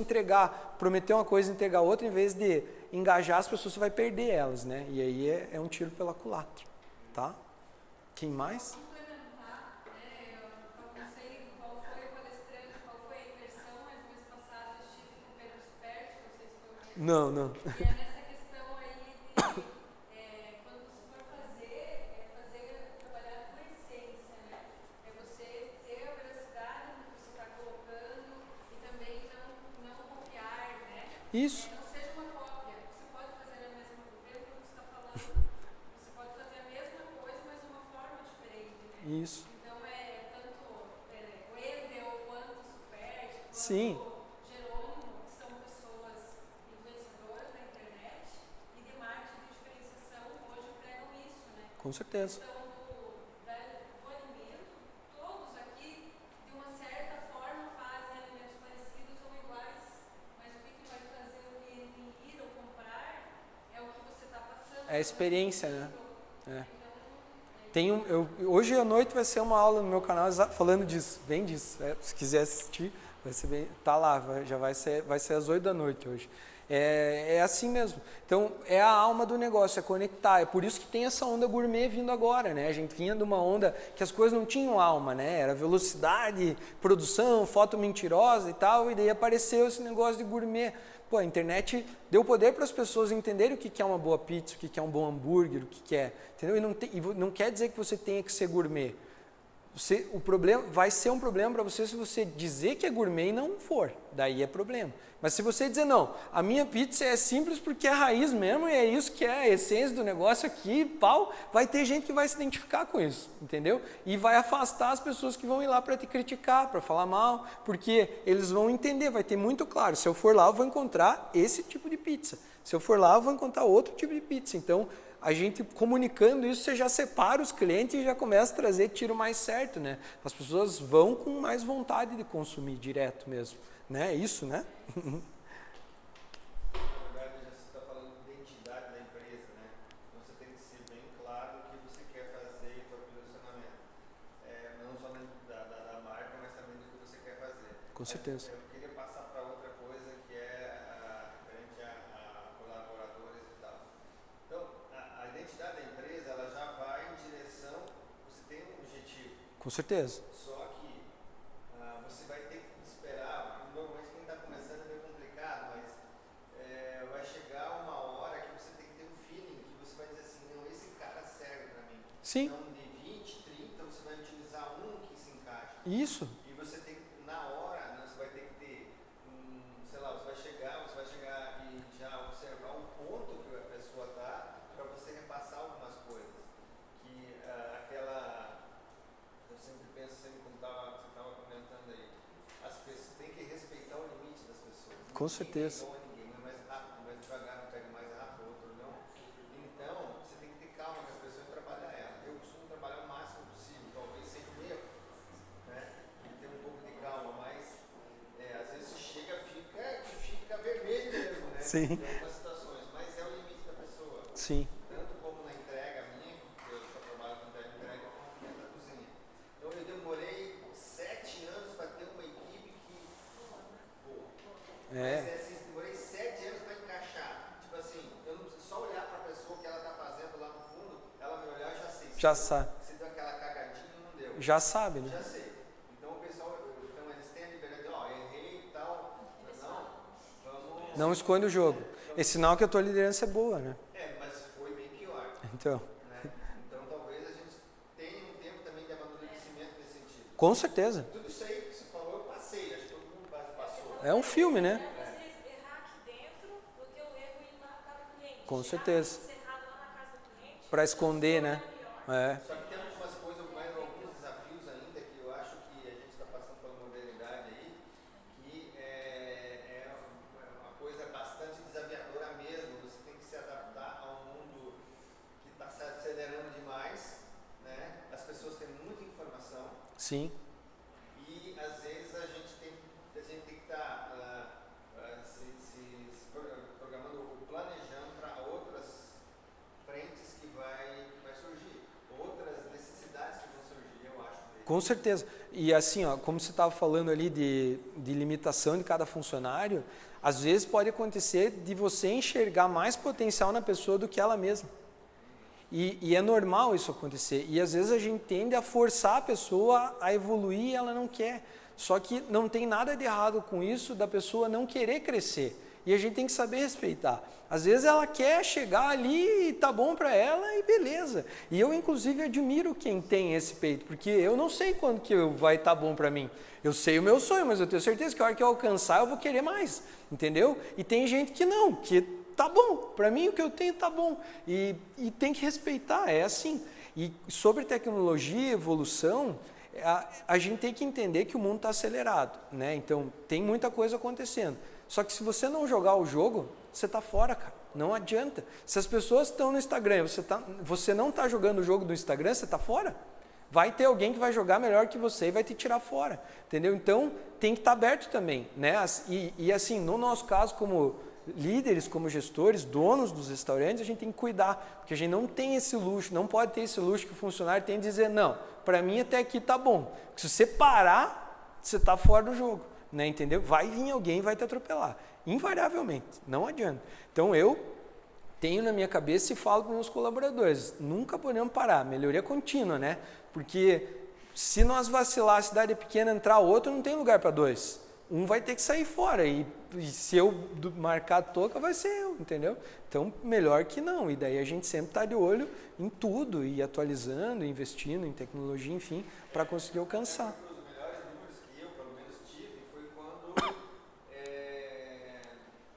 Speaker 1: prometer uma coisa e entregar outra, em vez de engajar as pessoas, você vai perder elas, né? E aí é um tiro pela culatra, tá? Quem mais?
Speaker 2: Complementar, né? Eu não sei qual foi o palestrante, qual foi a imersão, mas no mês passado eu estive com o Pedro Superti, não sei se foi o mesmo.
Speaker 1: Não.
Speaker 2: E é nessa questão aí de quando você for trabalhar a tua essência, né? É você ter a veracidade no que você está colocando e também não copiar, né?
Speaker 1: Isso.
Speaker 2: Não seja uma cópia. Você pode fazer a mesma coisa, mesmo que você está falando, você pode fazer a mesma coisa, mas de uma forma diferente, né?
Speaker 1: Isso.
Speaker 2: Então tanto o Wendel quanto o Superti, quanto
Speaker 1: Sim.
Speaker 2: o Jerônimo, que são pessoas influenciadoras da internet e de marketing de diferenciação, hoje pregam isso, né?
Speaker 1: Com certeza.
Speaker 2: Então, do alimento, todos aqui, de uma certa forma, fazem alimentos parecidos ou iguais, mas o que vai fazer o cliente ir ou comprar é o que você está passando.
Speaker 1: É a experiência, né? Hoje à noite vai ser uma aula no meu canal falando disso, bem disso. Se quiser assistir, vai ser bem, tá lá, vai ser às 8 da noite hoje. É assim mesmo. Então, é a alma do negócio, é conectar. É por isso que tem essa onda gourmet vindo agora, né? A gente vinha de uma onda que as coisas não tinham alma, né? Era velocidade, produção, foto mentirosa e tal, e daí apareceu esse negócio de gourmet. Pô, a internet deu poder para as pessoas entenderem o que é uma boa pizza, o que é um bom hambúrguer, o que é, entendeu? E não quer dizer que você tenha que ser gourmet. O problema vai ser um problema para você se você dizer que é gourmet e não for, daí é problema. Mas se você dizer, não, a minha pizza é simples porque é raiz mesmo e é isso que é a essência do negócio aqui, pau, vai ter gente que vai se identificar com isso, entendeu? E vai afastar as pessoas que vão ir lá para te criticar, para falar mal, porque eles vão entender, vai ter muito claro, se eu for lá eu vou encontrar esse tipo de pizza, se eu for lá eu vou encontrar outro tipo de pizza, então a gente comunicando isso, você já separa os clientes e já começa a trazer tiro mais certo, né? As pessoas vão com mais vontade de consumir direto mesmo, né? Isso, né?
Speaker 3: Na verdade, já você está falando de identidade da empresa, né? Então você tem que ser bem claro o que você quer fazer e o seu posicionamento. Não só da marca, mas também do que você quer fazer.
Speaker 1: Com certeza.
Speaker 3: Eu queria passar para outra coisa que é referente a colaboradores e tal. Então, a identidade da empresa, ela já vai em direção, você tem um objetivo.
Speaker 1: Com certeza.
Speaker 3: Só que você vai ter que esperar, normalmente quem está começando é meio complicado, mas vai chegar uma hora que você tem que ter um feeling, que você vai dizer assim, não, esse cara serve para mim.
Speaker 1: Sim.
Speaker 3: Então, de 20, 30, você vai utilizar um que se encaixa.
Speaker 1: Isso.
Speaker 3: E você tem que, na hora, né, você vai ter que ter, sei lá, você vai chegar e já observar o ponto que a pessoa está, para você repassar algumas coisas. Que eu sempre penso, sempre como você estava comentando aí, as pessoas têm que respeitar o limite das pessoas.
Speaker 1: Com certeza.
Speaker 3: Ninguém é mais rápido, mais devagar, não pega mais rápido, outro não. Então, você tem que ter calma com as pessoas e trabalhar ela. Eu costumo trabalhar o máximo possível, talvez sem erro, né? E ter um pouco de calma, mas às vezes chega, fica vermelho mesmo, né?
Speaker 1: Sim.
Speaker 3: Em algumas situações, mas é o limite da pessoa.
Speaker 1: Sim.
Speaker 3: Tanto como na entrega minha, que eu só trabalho com entrega, como dentro da cozinha. Então eu demorei 7 anos para ter uma equipe que. Mas assim, demorei 7 anos para encaixar. Tipo assim, eu não preciso só olhar para a pessoa que ela está fazendo lá no fundo, ela me olhar, eu já sei.
Speaker 1: Já sabe.
Speaker 3: Se deu aquela cagadinha, não deu.
Speaker 1: Já sabe, né?
Speaker 3: Já sei. Então o pessoal,
Speaker 1: Não esconde o jogo. É sinal que a tua liderança é boa, né?
Speaker 3: Mas foi bem pior.
Speaker 1: Então,
Speaker 3: Né? Então talvez a gente tenha um tempo também de amadurecimento nesse sentido.
Speaker 1: com certeza.
Speaker 3: Tudo isso aí que você falou, eu passei, acho que todo mundo passou.
Speaker 1: É um filme, né?
Speaker 2: Você errar aqui dentro do que o erro ir lá para o cliente.
Speaker 1: Com certeza.
Speaker 2: Você errar lá na casa do cliente.
Speaker 1: Para esconder, né? É.
Speaker 3: Só que tem algumas coisas, alguns desafios ainda que eu acho que a gente está passando pela modernidade aí, que é uma coisa bastante desafiadora mesmo. Você tem que se adaptar a um mundo que está se acelerando demais, né? As pessoas têm muita informação
Speaker 1: Sim.
Speaker 3: e às vezes a gente tem que estar se programando ou planejando para outras frentes que vai surgir, outras necessidades que vão surgir, eu acho.
Speaker 1: Com certeza. E assim, ó, como você estava falando ali de limitação de cada funcionário, às vezes pode acontecer de você enxergar mais potencial na pessoa do que ela mesma. E é normal isso acontecer. E às vezes a gente tende a forçar a pessoa a evoluir e ela não quer. Só que não tem nada de errado com isso da pessoa não querer crescer. E a gente tem que saber respeitar. Às vezes ela quer chegar ali e tá bom para ela e beleza. E eu inclusive admiro quem tem esse peito, porque eu não sei quando que vai estar bom para mim. Eu sei o meu sonho, mas eu tenho certeza que a hora que eu alcançar eu vou querer mais, entendeu? E tem gente que não, que tá bom, para mim o que eu tenho tá bom. E tem que respeitar, é assim. E sobre tecnologia, evolução, a gente tem que entender que o mundo está acelerado, né? Então tem muita coisa acontecendo. Só que se você não jogar o jogo, você está fora, cara. Não adianta. Se as pessoas estão no Instagram, você não está jogando o jogo do Instagram, você está fora. Vai ter alguém que vai jogar melhor que você e vai te tirar fora, entendeu? Então tem que estar aberto também, né? E assim, no nosso caso, como líderes, como gestores, donos dos restaurantes, a gente tem que cuidar, porque a gente não tem esse luxo, não pode ter esse luxo que o funcionário tem de dizer, não, para mim até aqui tá bom. Porque se você parar, você está fora do jogo, né, entendeu? Vai vir alguém e vai te atropelar, invariavelmente, não adianta. Então eu tenho na minha cabeça e falo para os meus colaboradores, nunca podemos parar, melhoria contínua, né? Porque se nós vacilar, a cidade é pequena, entrar outro, não tem lugar para dois. Um vai ter que sair fora e se eu marcar a toca vai ser eu, entendeu? Então, melhor que não. E daí a gente sempre está de olho em tudo e atualizando, investindo em tecnologia, enfim, para conseguir alcançar.
Speaker 3: Os melhores números que eu, pelo menos, tive foi quando,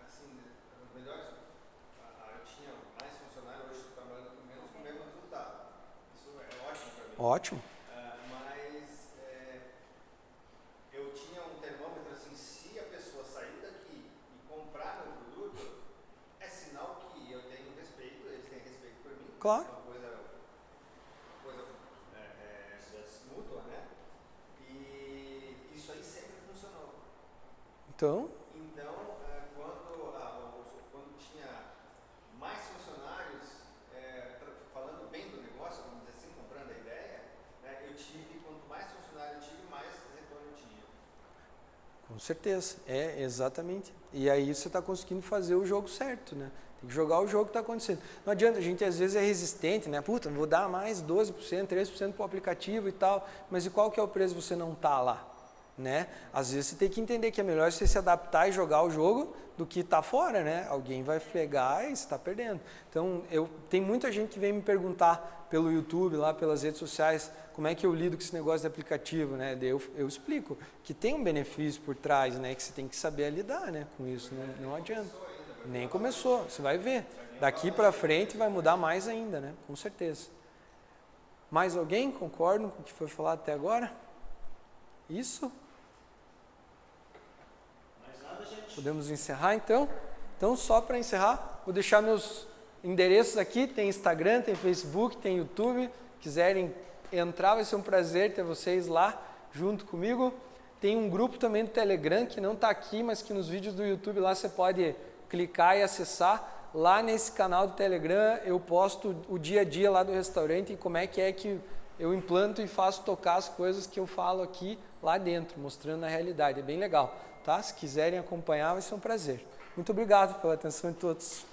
Speaker 3: assim, os melhores, eu tinha mais funcionários, hoje estou trabalhando com menos, com o mesmo resultado. Isso é ótimo para mim.
Speaker 1: Ótimo.
Speaker 3: Eu tinha um termômetro assim, se a pessoa sair daqui e comprar meu produto, é sinal que eu tenho respeito, eles têm respeito por mim.
Speaker 1: Claro.
Speaker 3: É uma coisa mútua, né? E isso aí sempre funcionou.
Speaker 1: Então,
Speaker 3: Quando tinha mais funcionários falando bem do negócio, vamos dizer assim, comprando a ideia, né, quanto mais funcionário eu tive, mais retorno eu tinha.
Speaker 1: com certeza, é exatamente. E aí você está conseguindo fazer o jogo certo, né? Tem que jogar o jogo que está acontecendo. Não adianta, a gente às vezes é resistente, né? Puta, vou dar mais 12%, 13% para o aplicativo e tal, mas e qual que é o preço você não está lá? Né? Às vezes você tem que entender que é melhor você se adaptar e jogar o jogo do que estar fora, né? Alguém vai fregar e você está perdendo. Então, tem muita gente que vem me perguntar pelo YouTube, lá pelas redes sociais, como é que eu lido com esse negócio de aplicativo, né? Daí eu explico que tem um benefício por trás, né? Que você tem que saber lidar, né? Com isso, não adianta. Nem começou, você vai ver. Daqui para frente vai mudar mais ainda, né? Com certeza. Mais alguém concorda com o que foi falado até agora? Isso? Podemos encerrar então? Então, só para encerrar, vou deixar meus endereços aqui, tem Instagram, tem Facebook, tem YouTube. Quiserem entrar, vai ser um prazer ter vocês lá junto comigo. Tem um grupo também do Telegram, que não está aqui, mas que nos vídeos do YouTube lá você pode clicar e acessar. Lá nesse canal do Telegram eu posto o dia a dia lá do restaurante e como é que eu implanto e faço tocar as coisas que eu falo aqui lá dentro, mostrando a realidade. É bem legal, tá? Se quiserem acompanhar, vai ser um prazer. Muito obrigado pela atenção de todos.